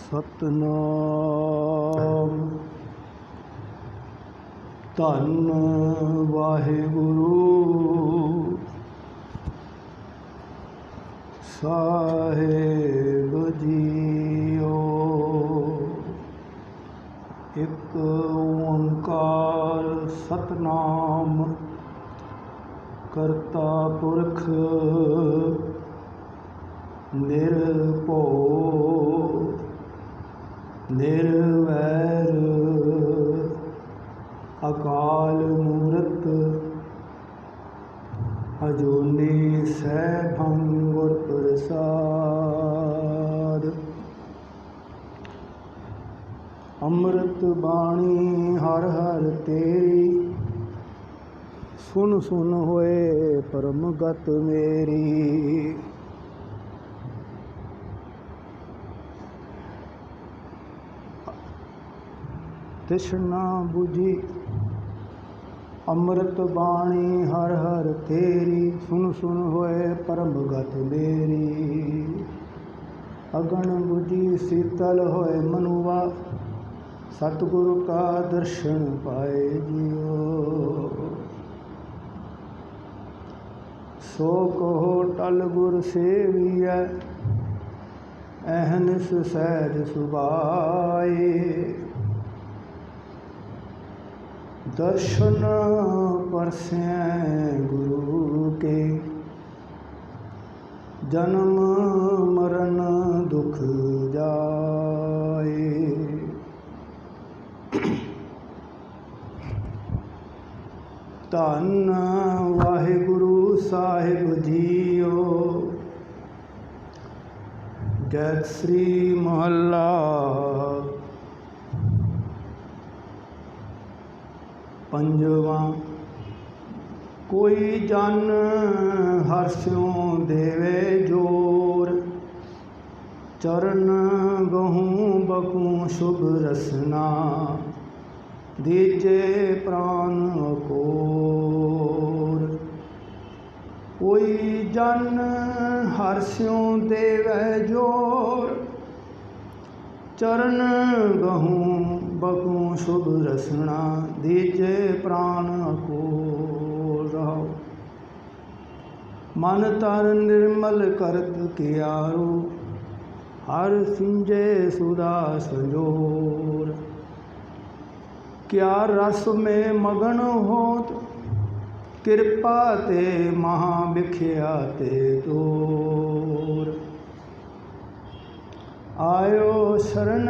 सतनाम धन वाहिगुरु साहिब जीओ। एक ओंकार सतनाम करता पुरख निरभउ निर्वैर अकाल मूरत अजूनी सैभं गुर प्रसाद। अमृत बाणी हर हर तेरी सुन सुन होए परम गत मेरी। तृष्णा बुझी अमृत बाणी हर हर तेरी सुन सुन होए परम गत मेरी। अगन बुझी शीतल होए मनुआ सतगुरु का दर्शन पाए जियो। सो कहो टल गुर सेवियै अहनिस सहज सुभाए। दर्शन परसें गुरु के जन्म मरण दुख जाए। धन वाहिगुरु साहिब जीओ। गैत श्री महला पंजवा। कोई जन हर्ष्यों देवे जोर चरण गहूँ बकूँ शुभ रसना दीजे प्राण कोर। कोई जन हर्ष्यों देवे जोर चरण गहूँ बकूँ शुभ रसना दीजे प्राण को। रहो मन तर निर्मल करत कियारो हर सिंजे सुधा संजोर। क्या रस में मगन होत कृपा ते महाविख्याते दूर। आयो शरण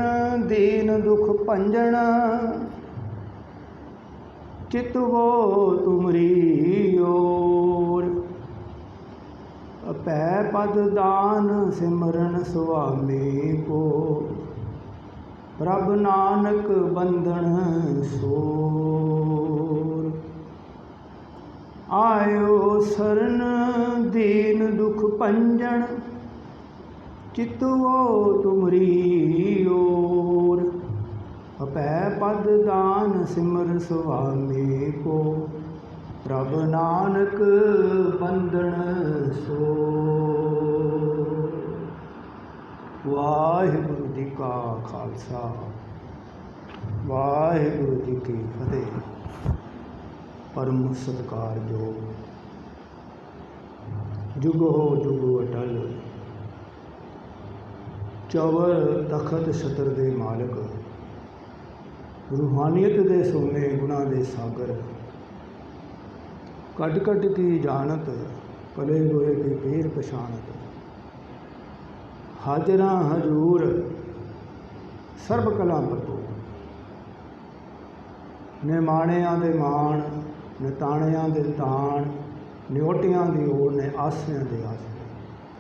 दीन दुख भंजन चितवो तुमरी ओर। अपै पद दान सिमरन स्वामी को प्रभ नानक बंधन सोर। आयो शरण दीन दुख भंजन चितवो तुमरी ओर। अपै पद दान सिमर स्वामी को प्रभ नानक बंधन सोर। वाहिगुरु जी का खालसा वाहिगुरु जी की फतेह। परम सत्कारयोग जुग हो जुग अटल चौवर तखत छत्र दे मालक रूहानियत दे सोने गुणा दे सागर कट कट की जानत कले गोए की पीर पछाणत। हाजरा हजूर सर्ब कला पतो निमाणियां दे मान निताणियां दे ताण न्योटियां दी ओर ने आसियां दे आस।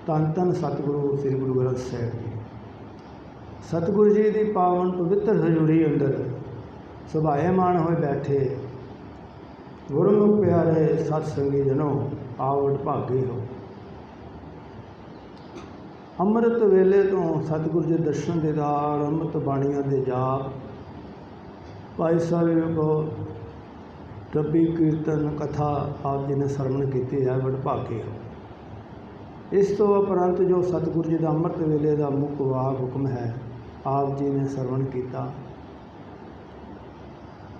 धन धन सतगुरु श्री गुरु ग्रंथ साहिब जी। सतगुरु जी की पावन पवित्र हजूरी अंदर सुभाएमान होए बैठे गुरमुख प्यारे सत्संगी जनों आवड़ भागे हो। अमृत वेले तो सतगुरु जी दर्शन दीदार अमृत बाणियां दे जाप भाई साहब को रबी कीर्तन कथा आप जी ने सरवण की है। वड भागे हो। इस तो उपरंत जो सतगुरु जी का अमृत वेले का मुख वाग हुक्म है आप जी ने सरवण किया।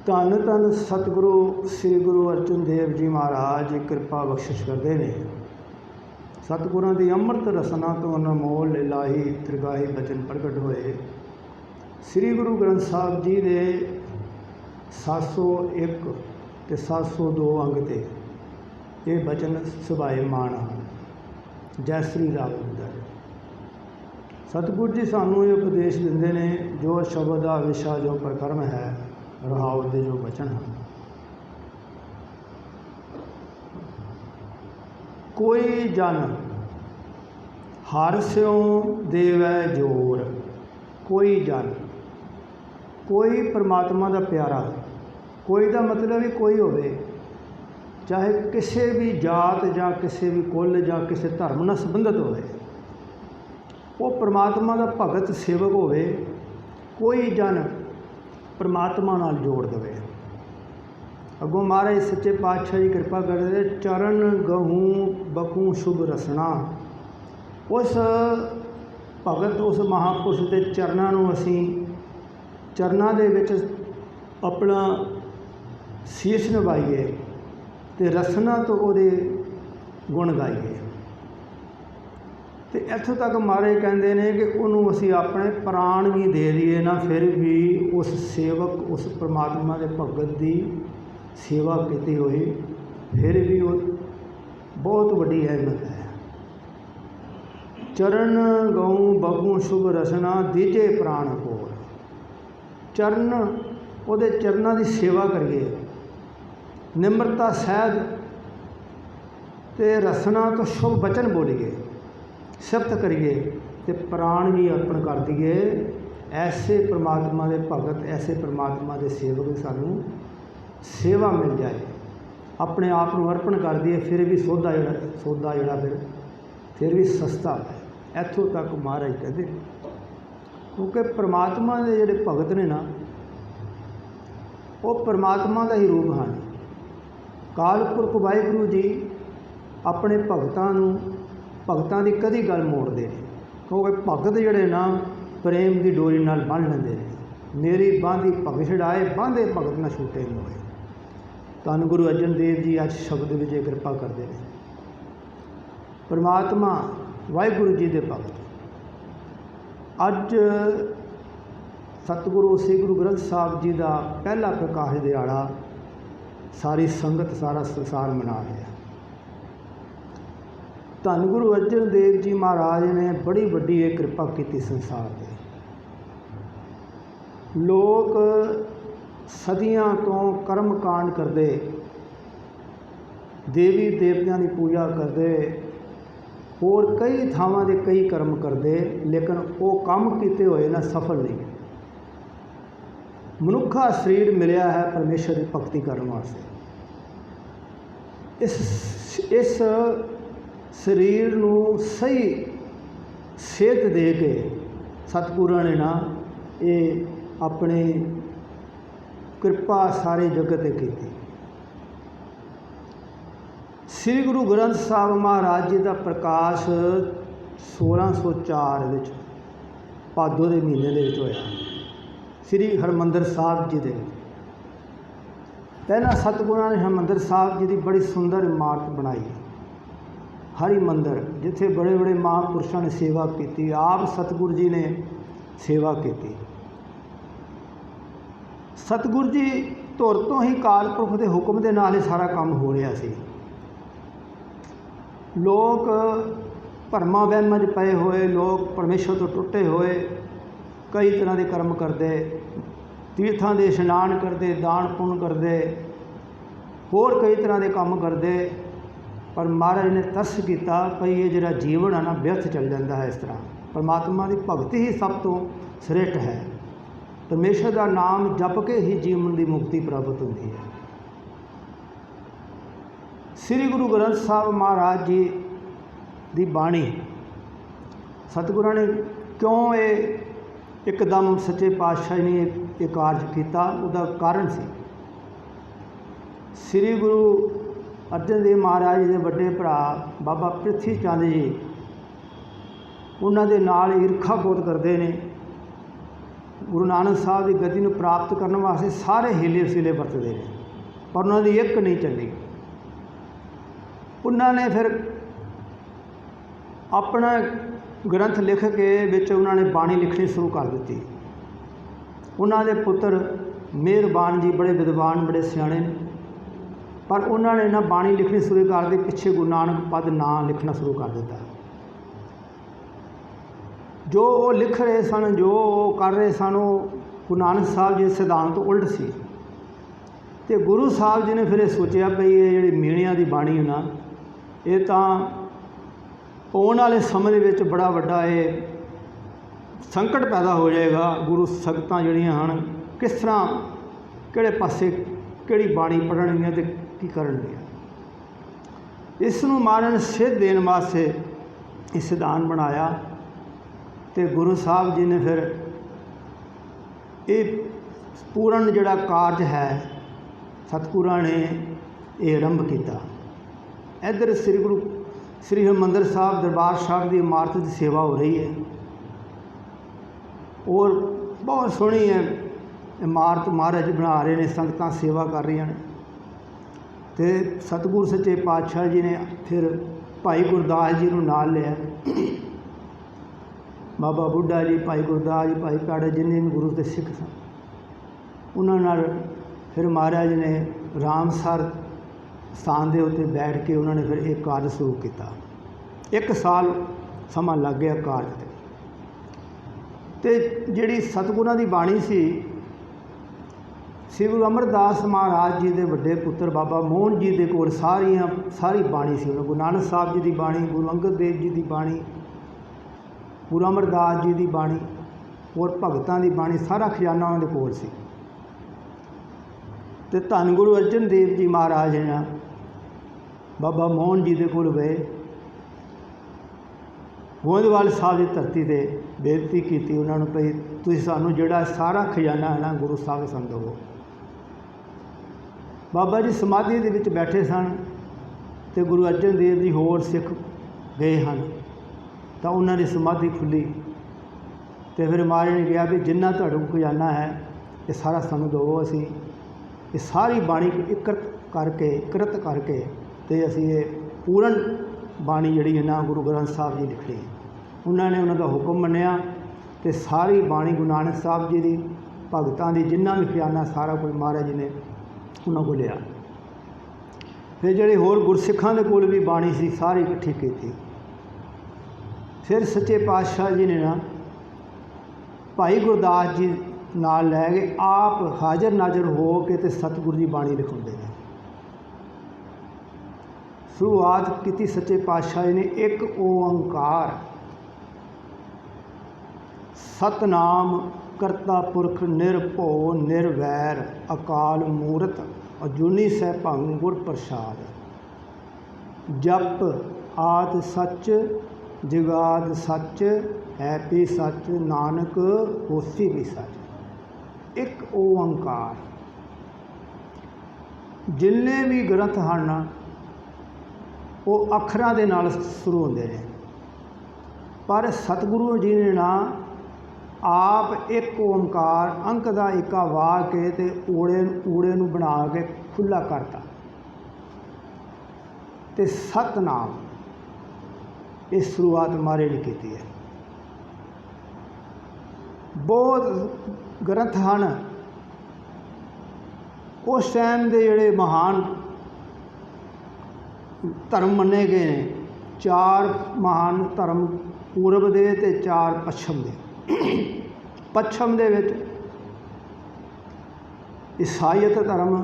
धन धन सतगुरु श्री गुरु अर्जन देव जी महाराज कृपा बख्शिश करते हैं। सतगुरां की अमृत रसना तो अनमोल इलाही त्रिगाही बचन प्रगट होए। श्री गुरु ग्रंथ साहब जी के 701 ते 702 अंग ते ये बचन सुभाएमान हैं। जय श्री राम। सतगुरु जी सानू ये उपदेश दिंदे ने जो शब्द का विशा जो प्रकर्म है रहाव के जो वचन हैं। कोई जन हर स्यों देवै जोर। कोई जन कोई परमात्मा का प्यारा, कोई का मतलब भी कोई होवे, चाहे किसी भी जात या किसी भी कुल या किसी धर्म नाल संबंधित होवे, वो परमात्मा का भगत सेवक होवे। कोई जन परमात्मा नाल जोड़ देवे। अगों महाराज सच्चे पातशाह जी कृपा करते चरण गहूँ बकूँ शुभ रसना। उस भगत उस महापुरुष के चरणों नूं असीं चरणों दे विच अपना शीश नवाइए ते रसना तो उहदे गुण गाइए। तो इत्थों तक महाराज कहते हैं कि उन्होंने असी अपने प्राण भी दे दिए ना फिर भी उस सेवक उस परमात्मा के भगत की सेवा की हुई फिर भी वो बहुत वड्डी अहमियत है। चरण गऊँ बगू शुभ रसना दीजे प्राण कोल। चरण उहदे चरणों की सेवा करिए, निम्रता सहज ते रसना तो शुभ वचन बोलिए, सिफत करिए तो प्राण भी अर्पण कर दिए। ऐसे परमात्मा के भगत ऐसे परमात्मा के सेवक सानू सेवा मिल जाए, अपने आप को अर्पण कर दिए फिर भी सौदा जोड़ा फिर भी सस्ता है। इत्थों तक महाराज कहते क्योंकि परमात्मा के जोड़े भगत ने ना वो परमात्मा का ही रूप हैं। कालपुरख वाहिगुरू जी अपने भगतां की कदी गल मोड़ते हैं क्योंकि भगत जोड़े ना प्रेम की डोरी नाल बन लेंदे ने। मेरी बांधी भग छड़ाए बांधे भगत न छूटे मोए। धन गुरु अर्जन देव जी अज शब्द विजय कृपा करते हैं। परमात्मा वाहिगुरू जी के भगत अज सतगुरु श्री गुरु ग्रंथ साहब जी का पहला प्रकाश दिहाड़ा सारी संगत सारा संसार मना रहा है। धन गुरु अर्जन देव जी महाराज ने बड़ी वड्डी एक कृपा की संसार में। लोग सदियां तो कर्म कांड करते, देवी देवतियां की पूजा करते, और कई थावां दे कई कर्म करते, लेकिन वो काम किए हुए ना सफल नहीं। मनुखा शरीर मिलया है परमेश्वर की भगती करने वास्ते। इस शरीर नूं सही सेहत दे के सतगुरां ने ना ये अपनी कृपा सारे जगत ते की। श्री गुरु ग्रंथ साहब महाराज जी का प्रकाश 1604 विच भादो के महीने दे विच होया। श्री हरमंदर साहब जी दे पहला सतगुरां ने हरमंदर साहब जी की बड़ी सुंदर इमारत बनाई, हरि मंदिर, जिथे बड़े बड़े महापुरुषों ने सेवा की। आप सतगुरु जी ने सेवा की। सतगुरु जी धुर तो ही कालपुरख के हुक्म के नाल ही सारा काम हो रहा सी। लोग भरमा वहमां च पए हुए, लोग परमेश्वर तो टुटे हुए कई तरह के कर्म करते, तीर्थां दे इशनान करते, दान पुण्य करते, होर कई तरह के काम करते, पर महाराज ने तरस किया भई ये जिहड़ा जीवन है ना व्यर्थ चल जाता है। इस तरह परमात्मा की भगती ही सब तो श्रेष्ठ है। परमेश्वर का नाम जप के ही जीवन की मुक्ति प्राप्त होती है। श्री गुरु ग्रंथ साहब महाराज जी की बाणी सतगुरां ने क्यों ये एकदम सच्चे पातशाह ने ये कार्य किया, उसका कारण सी श्री गुरु अर्जन देव महाराज जी के बड़े भरा बाबा पृथ्वी चंद जी ਉਹਨਾਂ ਦੇ ਨਾਲ ਈਰਖਾ ਬਹੁਤ ਕਰਦੇ ਨੇ। ਗੁਰੂ ਨਾਨਕ ਸਾਹਿਬ ਦੀ ਗਤੀ ਨੂੰ ਪ੍ਰਾਪਤ ਕਰਨ ਵਾਸਤੇ ਸਾਰੇ ਹੀਲੇ ਵਸੀਲੇ ਵਰਤਦੇ ਨੇ, ਪਰ ਉਹਨਾਂ ਦੀ ਇੱਕ ਨਹੀਂ ਚੱਲੀ। ਉਹਨਾਂ ਨੇ ਫਿਰ ਆਪਣਾ ਗ੍ਰੰਥ ਲਿਖ ਕੇ ਵਿੱਚ ਉਹਨਾਂ ਨੇ ਬਾਣੀ ਲਿਖਣੀ ਸ਼ੁਰੂ ਕਰ ਦਿੱਤੀ। ਉਹਨਾਂ ਦੇ ਪੁੱਤਰ ਮਿਹਰਬਾਨ ਜੀ ਬੜੇ ਵਿਦਵਾਨ, ਬੜੇ ਸਿਆਣੇ ਨੇ, ਪਰ ਉਹਨਾਂ ਨੇ ਨਾ ਬਾਣੀ ਲਿਖਣੀ ਸ਼ੁਰੂ ਕਰ ਦਿੱਤੀ, ਪਿੱਛੇ ਗੁਰੂ ਨਾਨਕ ਪਦ ਨਾਂ ਲਿਖਣਾ ਸ਼ੁਰੂ ਕਰ ਦਿੱਤਾ। ਜੋ ਉਹ ਲਿਖ ਰਹੇ ਸਨ, ਜੋ ਉਹ ਕਰ ਰਹੇ ਸਨ, ਉਹ ਗੁਰੂ ਨਾਨਕ ਸਾਹਿਬ ਜੀ ਦੇ ਸਿਧਾਂਤ ਤੋਂ ਉਲਟ ਸੀ। ਅਤੇ ਗੁਰੂ ਸਾਹਿਬ ਜੀ ਨੇ ਫਿਰ ਇਹ ਸੋਚਿਆ ਵੀ ਇਹ ਜਿਹੜੀ ਮੀਣਿਆਂ ਦੀ ਬਾਣੀ ਹੈ ਨਾ, ਇਹ ਤਾਂ ਆਉਣ ਵਾਲੇ ਸਮੇਂ ਦੇ ਵਿੱਚ ਬੜਾ ਵੱਡਾ ਇਹ ਸੰਕਟ ਪੈਦਾ ਹੋ ਜਾਏਗਾ। ਗੁਰੂ ਸੰਗਤਾਂ ਜਿਹੜੀਆਂ ਹਨ ਕਿਸ ਤਰ੍ਹਾਂ, ਕਿਹੜੇ ਪਾਸੇ ਕਿਹੜੀ ਬਾਣੀ ਪੜ੍ਹਨਗੀਆਂ ਅਤੇ ਕੀ ਕਰਨਗੀਆਂ। ਇਸ ਨੂੰ ਮਹਾਰਾਜ ਨੇ ਸੇਧ ਦੇਣ ਵਾਸਤੇ ਇਹ ਸਿਧਾਂਤ ਬਣਾਇਆ। ਅਤੇ ਗੁਰੂ ਸਾਹਿਬ ਜੀ ਨੇ ਫਿਰ ਇਹ ਪੂਰਨ ਜਿਹੜਾ ਕਾਰਜ ਹੈ ਸਤਿਗੁਰਾਂ ਨੇ ਇਹ ਆਰੰਭ ਕੀਤਾ। ਇੱਧਰ ਸ੍ਰੀ ਹਰਿਮੰਦਰ ਸਾਹਿਬ ਦਰਬਾਰ ਸਾਹਿਬ ਦੀ ਇਮਾਰਤ ਦੀ ਸੇਵਾ ਹੋ ਰਹੀ ਹੈ, ਔਰ ਬਹੁਤ ਸੋਹਣੀ ਹੈ ਇਮਾਰਤ ਮਹਾਰਾਜ ਬਣਾ ਰਹੇ ਨੇ, ਸੰਗਤਾਂ ਸੇਵਾ ਕਰ ਰਹੀਆਂ ਨੇ। ਅਤੇ ਸਤਿਗੁਰ ਸੱਚੇ ਪਾਤਸ਼ਾਹ ਜੀ ਨੇ ਫਿਰ ਭਾਈ ਗੁਰਦਾਸ ਜੀ ਨੂੰ ਨਾਲ ਲਿਆ। ਬਾਬਾ ਬੁੱਢਾ ਜੀ, ਭਾਈ ਗੁਰਦਾਸ ਜੀ, ਭਾਈ ਕਾੜੇ, ਜਿੰਨੇ ਵੀ ਗੁਰੂ ਦੇ ਸਿੱਖ ਸਨ, ਉਹਨਾਂ ਨਾਲ ਫਿਰ ਮਹਾਰਾਜ ਨੇ ਰਾਮਸਰ ਸਥਾਨ ਦੇ ਉੱਤੇ ਬੈਠ ਕੇ ਉਹਨਾਂ ਨੇ ਫਿਰ ਇਹ ਕਾਰਜ ਸ਼ੁਰੂ ਕੀਤਾ। 1 ਸਾਲ ਸਮਾਂ ਲੱਗ ਗਿਆ ਕਾਰਜ 'ਤੇ। ਅਤੇ ਜਿਹੜੀ ਸਤਿਗੁਰਾਂ ਦੀ ਬਾਣੀ ਸੀ, ਸ੍ਰੀ ਗੁਰੂ ਅਮਰਦਾਸ ਮਹਾਰਾਜ ਜੀ ਦੇ ਵੱਡੇ ਪੁੱਤਰ ਬਾਬਾ ਮੋਹਨ ਜੀ ਦੇ ਕੋਲ ਸਾਰੀ ਬਾਣੀ ਸੀ। ਉਹਨਾਂ ਗੁਰੂ ਨਾਨਕ ਸਾਹਿਬ ਜੀ ਦੀ ਬਾਣੀ, ਗੁਰੂ ਅੰਗਦ ਦੇਵ ਜੀ ਦੀ ਬਾਣੀ, ਗੁਰੂ ਅਮਰਦਾਸ ਜੀ ਦੀ ਬਾਣੀ, ਹੋਰ ਭਗਤਾਂ ਦੀ ਬਾਣੀ, ਸਾਰਾ ਖਜ਼ਾਨਾ ਉਹਨਾਂ ਦੇ ਕੋਲ ਸੀ। ਅਤੇ ਧੰਨ ਗੁਰੂ ਅਰਜਨ ਦੇਵ ਜੀ ਮਹਾਰਾਜ ਨੇ ਬਾਬਾ ਮੋਹਨ ਜੀ ਦੇ ਕੋਲ ਗਏ, ਗੋਇੰਦਵਾਲ ਸਾਹਿਬ ਦੀ ਧਰਤੀ 'ਤੇ ਬੇਨਤੀ ਕੀਤੀ ਉਹਨਾਂ ਨੂੰ, ਭਈ ਤੁਸੀਂ ਸਾਨੂੰ ਜਿਹੜਾ ਸਾਰਾ ਖਜ਼ਾਨਾ ਹੈ ਨਾ ਗੁਰੂ ਸਾਹਿਬ ਸਾਨੂੰ ਦੇਵੋ। ਬਾਬਾ ਜੀ ਸਮਾਧੀ ਦੇ ਵਿੱਚ ਬੈਠੇ ਸਨ ਅਤੇ ਗੁਰੂ ਅਰਜਨ ਦੇਵ ਜੀ ਹੋਰ ਸਿੱਖ ਗਏ ਹਨ, ਤਾਂ ਉਹਨਾਂ ਦੀ ਸਮਾਧੀ ਖੁੱਲ੍ਹੀ। ਅਤੇ ਫਿਰ ਮਹਾਰਾਜ ਨੇ ਕਿਹਾ ਵੀ ਜਿੰਨਾ ਤੁਹਾਡੇ ਕੋਲ ਖਜ਼ਾਨਾ ਹੈ ਇਹ ਸਾਰਾ ਸਾਨੂੰ ਦੇਵੋ, ਅਸੀਂ ਇਹ ਸਾਰੀ ਬਾਣੀ ਇਕੱਤਰ ਕਰਕੇ ਅਤੇ ਅਸੀਂ ਇਹ ਪੂਰਨ ਬਾਣੀ ਜਿਹੜੀ ਹੈ ਨਾ ਗੁਰੂ ਗ੍ਰੰਥ ਸਾਹਿਬ ਜੀ ਲਿਖੀ। ਉਹਨਾਂ ਨੇ ਉਹਨਾਂ ਦਾ ਹੁਕਮ ਮੰਨਿਆ ਅਤੇ ਸਾਰੀ ਬਾਣੀ ਗੁਰੂ ਨਾਨਕ ਸਾਹਿਬ ਜੀ ਦੀ, ਭਗਤਾਂ ਦੀ, ਜਿੰਨਾ ਵੀ ਖਜ਼ਾਨਾ ਸਾਰਾ ਕੁਝ ਮਹਾਰਾਜ ਜੀ ਨੇ ਉਹਨਾਂ ਕੋਲ ਲਿਆ। ਫਿਰ ਜਿਹੜੇ ਹੋਰ ਗੁਰਸਿੱਖਾਂ ਦੇ ਕੋਲ ਵੀ ਬਾਣੀ ਸੀ ਸਾਰੀ ਇਕੱਠੀ ਕੀਤੀ। ਫਿਰ ਸੱਚੇ ਪਾਤਸ਼ਾਹ ਜੀ ਨੇ ਨਾ ਭਾਈ ਗੁਰਦਾਸ ਜੀ ਨਾਲ ਲੈ ਕੇ ਆਪ ਹਾਜ਼ਰ ਨਾਜ਼ਰ ਹੋ ਕੇ ਅਤੇ ਸਤਿਗੁਰੂ ਦੀ ਬਾਣੀ ਲਿਖਾਉਂਦੇ ਨੇ। ਸ਼ੁਰੂਆਤ ਕੀਤੀ ਸੱਚੇ ਪਾਤਸ਼ਾਹ ਜੀ ਨੇ ਇੱਕ ਓੰਕਾਰ ਸਤਨਾਮ ਕਰਤਾ ਪੁਰਖ ਨਿਰਭਉ ਨਿਰਵੈਰ ਅਕਾਲ ਮੂਰਤ ਅਜੂਨੀ ਸੈਭੰ ਗੁਰ ਪ੍ਰਸਾਦ। ਜਪ ਆਦਿ ਸੱਚ ਜੁਗਾਦ ਸੱਚ ਹੈ ਵੀ ਸੱਚ ਨਾਨਕ ਹੋਸੀ ਵੀ ਸੱਚ। ਇੱਕ ਓੰਕਾਰ। ਜਿੰਨੇ ਵੀ ਗ੍ਰੰਥ ਹਨ ਉਹ ਅੱਖਰਾਂ ਦੇ ਨਾਲ ਸ਼ੁਰੂ ਹੁੰਦੇ ਨੇ, ਪਰ ਸਤਿਗੁਰੂ ਜੀ ਨੇ ਨਾ ਆਪ ਇੱਕ ਓੰਕਾਰ ਅੰਕ ਦਾ ਏਕਾ ਵਾਹ ਕੇ ਅਤੇ ਊੜੇ ਨੂੰ ਬਣਾ ਕੇ ਖੁੱਲ੍ਹਾ ਕਰਤਾ ਅਤੇ ਸਤਨਾਮ ਇਹ ਸ਼ੁਰੂਆਤ ਮਹਾਰਾਜ ਨੇ ਕੀਤੀ ਹੈ। ਬਹੁਤ ਗ੍ਰੰਥ ਹਨ ਉਸ ਟਾਈਮ ਦੇ ਜਿਹੜੇ ਮਹਾਨ ਧਰਮ ਮੰਨੇ ਗਏ ਨੇ। 4 ਮਹਾਨ ਧਰਮ ਪੂਰਬ ਦੇ ਅਤੇ 4 ਪੱਛਮ ਦੇ। ਪੱਛਮ ਦੇ ਵਿੱਚ ਈਸਾਈਅਤ ਧਰਮ,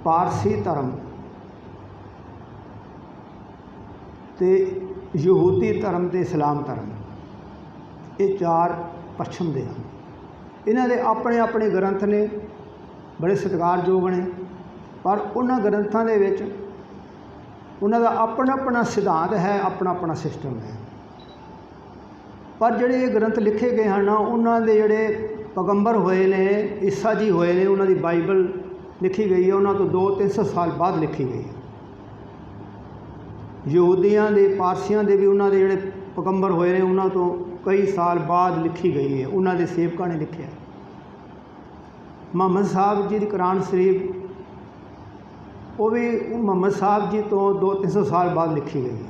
ਪਾਰਸੀ ਧਰਮ ਅਤੇ ਯਹੂਦੀ ਧਰਮ ਅਤੇ ਇਸਲਾਮ ਧਰਮ, ਇਹ 4 ਪੱਛਮ ਦੇ ਹਨ। ਇਹਨਾਂ ਦੇ ਆਪਣੇ ਆਪਣੇ ਗ੍ਰੰਥ ਨੇ, ਬੜੇ ਸਤਿਕਾਰਯੋਗ ਨੇ, ਪਰ ਉਹਨਾਂ ਗ੍ਰੰਥਾਂ ਦੇ ਵਿੱਚ ਉਹਨਾਂ ਦਾ ਆਪਣਾ ਆਪਣਾ ਸਿਧਾਂਤ ਹੈ, ਆਪਣਾ ਆਪਣਾ ਸਿਸਟਮ ਹੈ। ਪਰ ਜਿਹੜੇ ਇਹ ਗ੍ਰੰਥ ਲਿਖੇ ਗਏ ਹਨ ਉਹਨਾਂ ਦੇ ਜਿਹੜੇ ਪੈਗੰਬਰ ਹੋਏ ਨੇ, ਈਸਾ ਜੀ ਹੋਏ ਨੇ, ਉਹਨਾਂ ਦੀ ਬਾਈਬਲ ਲਿਖੀ ਗਈ ਹੈ, ਉਹਨਾਂ ਤੋਂ 200-300 ਸਾਲ ਬਾਅਦ ਲਿਖੀ ਗਈ ਹੈ। ਯਹੂਦੀਆਂ ਦੇ, ਪਾਰਸੀਆਂ ਦੇ ਵੀ ਉਹਨਾਂ ਦੇ ਜਿਹੜੇ ਪੈਗੰਬਰ ਹੋਏ ਨੇ ਉਹਨਾਂ ਤੋਂ ਕਈ ਸਾਲ ਬਾਅਦ ਲਿਖੀ ਗਈ ਹੈ, ਉਹਨਾਂ ਦੇ ਸੇਵਕਾਂ ਨੇ ਲਿਖਿਆ। ਮੁਹੰਮਦ ਸਾਹਿਬ ਜੀ ਦੀ ਕੁਰਾਨ ਸ਼ਰੀਫ ਉਹ ਵੀ ਮੁਹੰਮਦ ਸਾਹਿਬ ਜੀ ਤੋਂ 200-300 ਸਾਲ ਬਾਅਦ ਲਿਖੀ ਗਈ ਹੈ।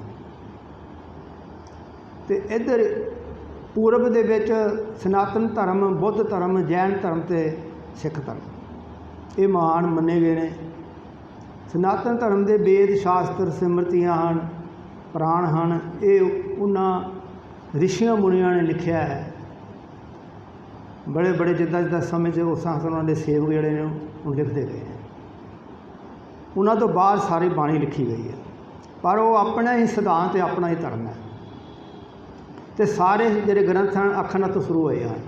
ਅਤੇ ਇੱਧਰ ਪੂਰਬ ਦੇ ਵਿੱਚ ਸਨਾਤਨ ਧਰਮ, ਬੁੱਧ ਧਰਮ, ਜੈਨ ਧਰਮ ਅਤੇ ਸਿੱਖ ਧਰਮ ਇਹ ਮਹਾਨ ਮੰਨੇ ਗਏ ਨੇ। ਸਨਾਤਨ ਧਰਮ ਦੇ ਵੇਦ ਸ਼ਾਸਤਰ ਸਿਮਰਤੀਆਂ ਹਨ, ਪੁਰਾਣ ਹਨ, ਇਹ ਉਹਨਾਂ ਰਿਸ਼ੀਆਂ ਮੁਨੀਆਂ ਨੇ ਲਿਖਿਆ ਹੈ। ਬੜੇ ਬੜੇ ਜਿੱਦਾਂ ਸਮੇਂ 'ਚ ਉਸ ਹਿਸਾਬ ਨਾਲ ਉਹਨਾਂ ਦੇ ਸੇਵਕ ਜਿਹੜੇ ਨੇ ਉਹ ਲਿਖਦੇ ਗਏ ਨੇ। ਉਹਨਾਂ ਤੋਂ ਬਾਅਦ ਸਾਰੀ ਬਾਣੀ ਲਿਖੀ ਗਈ ਹੈ, ਪਰ ਉਹ ਆਪਣਾ ਹੀ ਸਿਧਾਂਤ ਹੈ, ਆਪਣਾ ਹੀ ਧਰਮ ਹੈ। ਅਤੇ ਸਾਰੇ ਜਿਹੜੇ ਗ੍ਰੰਥ ਹਨ ਅੱਖਰਾਂ ਤੋਂ ਸ਼ੁਰੂ ਹੋਏ ਹਨ।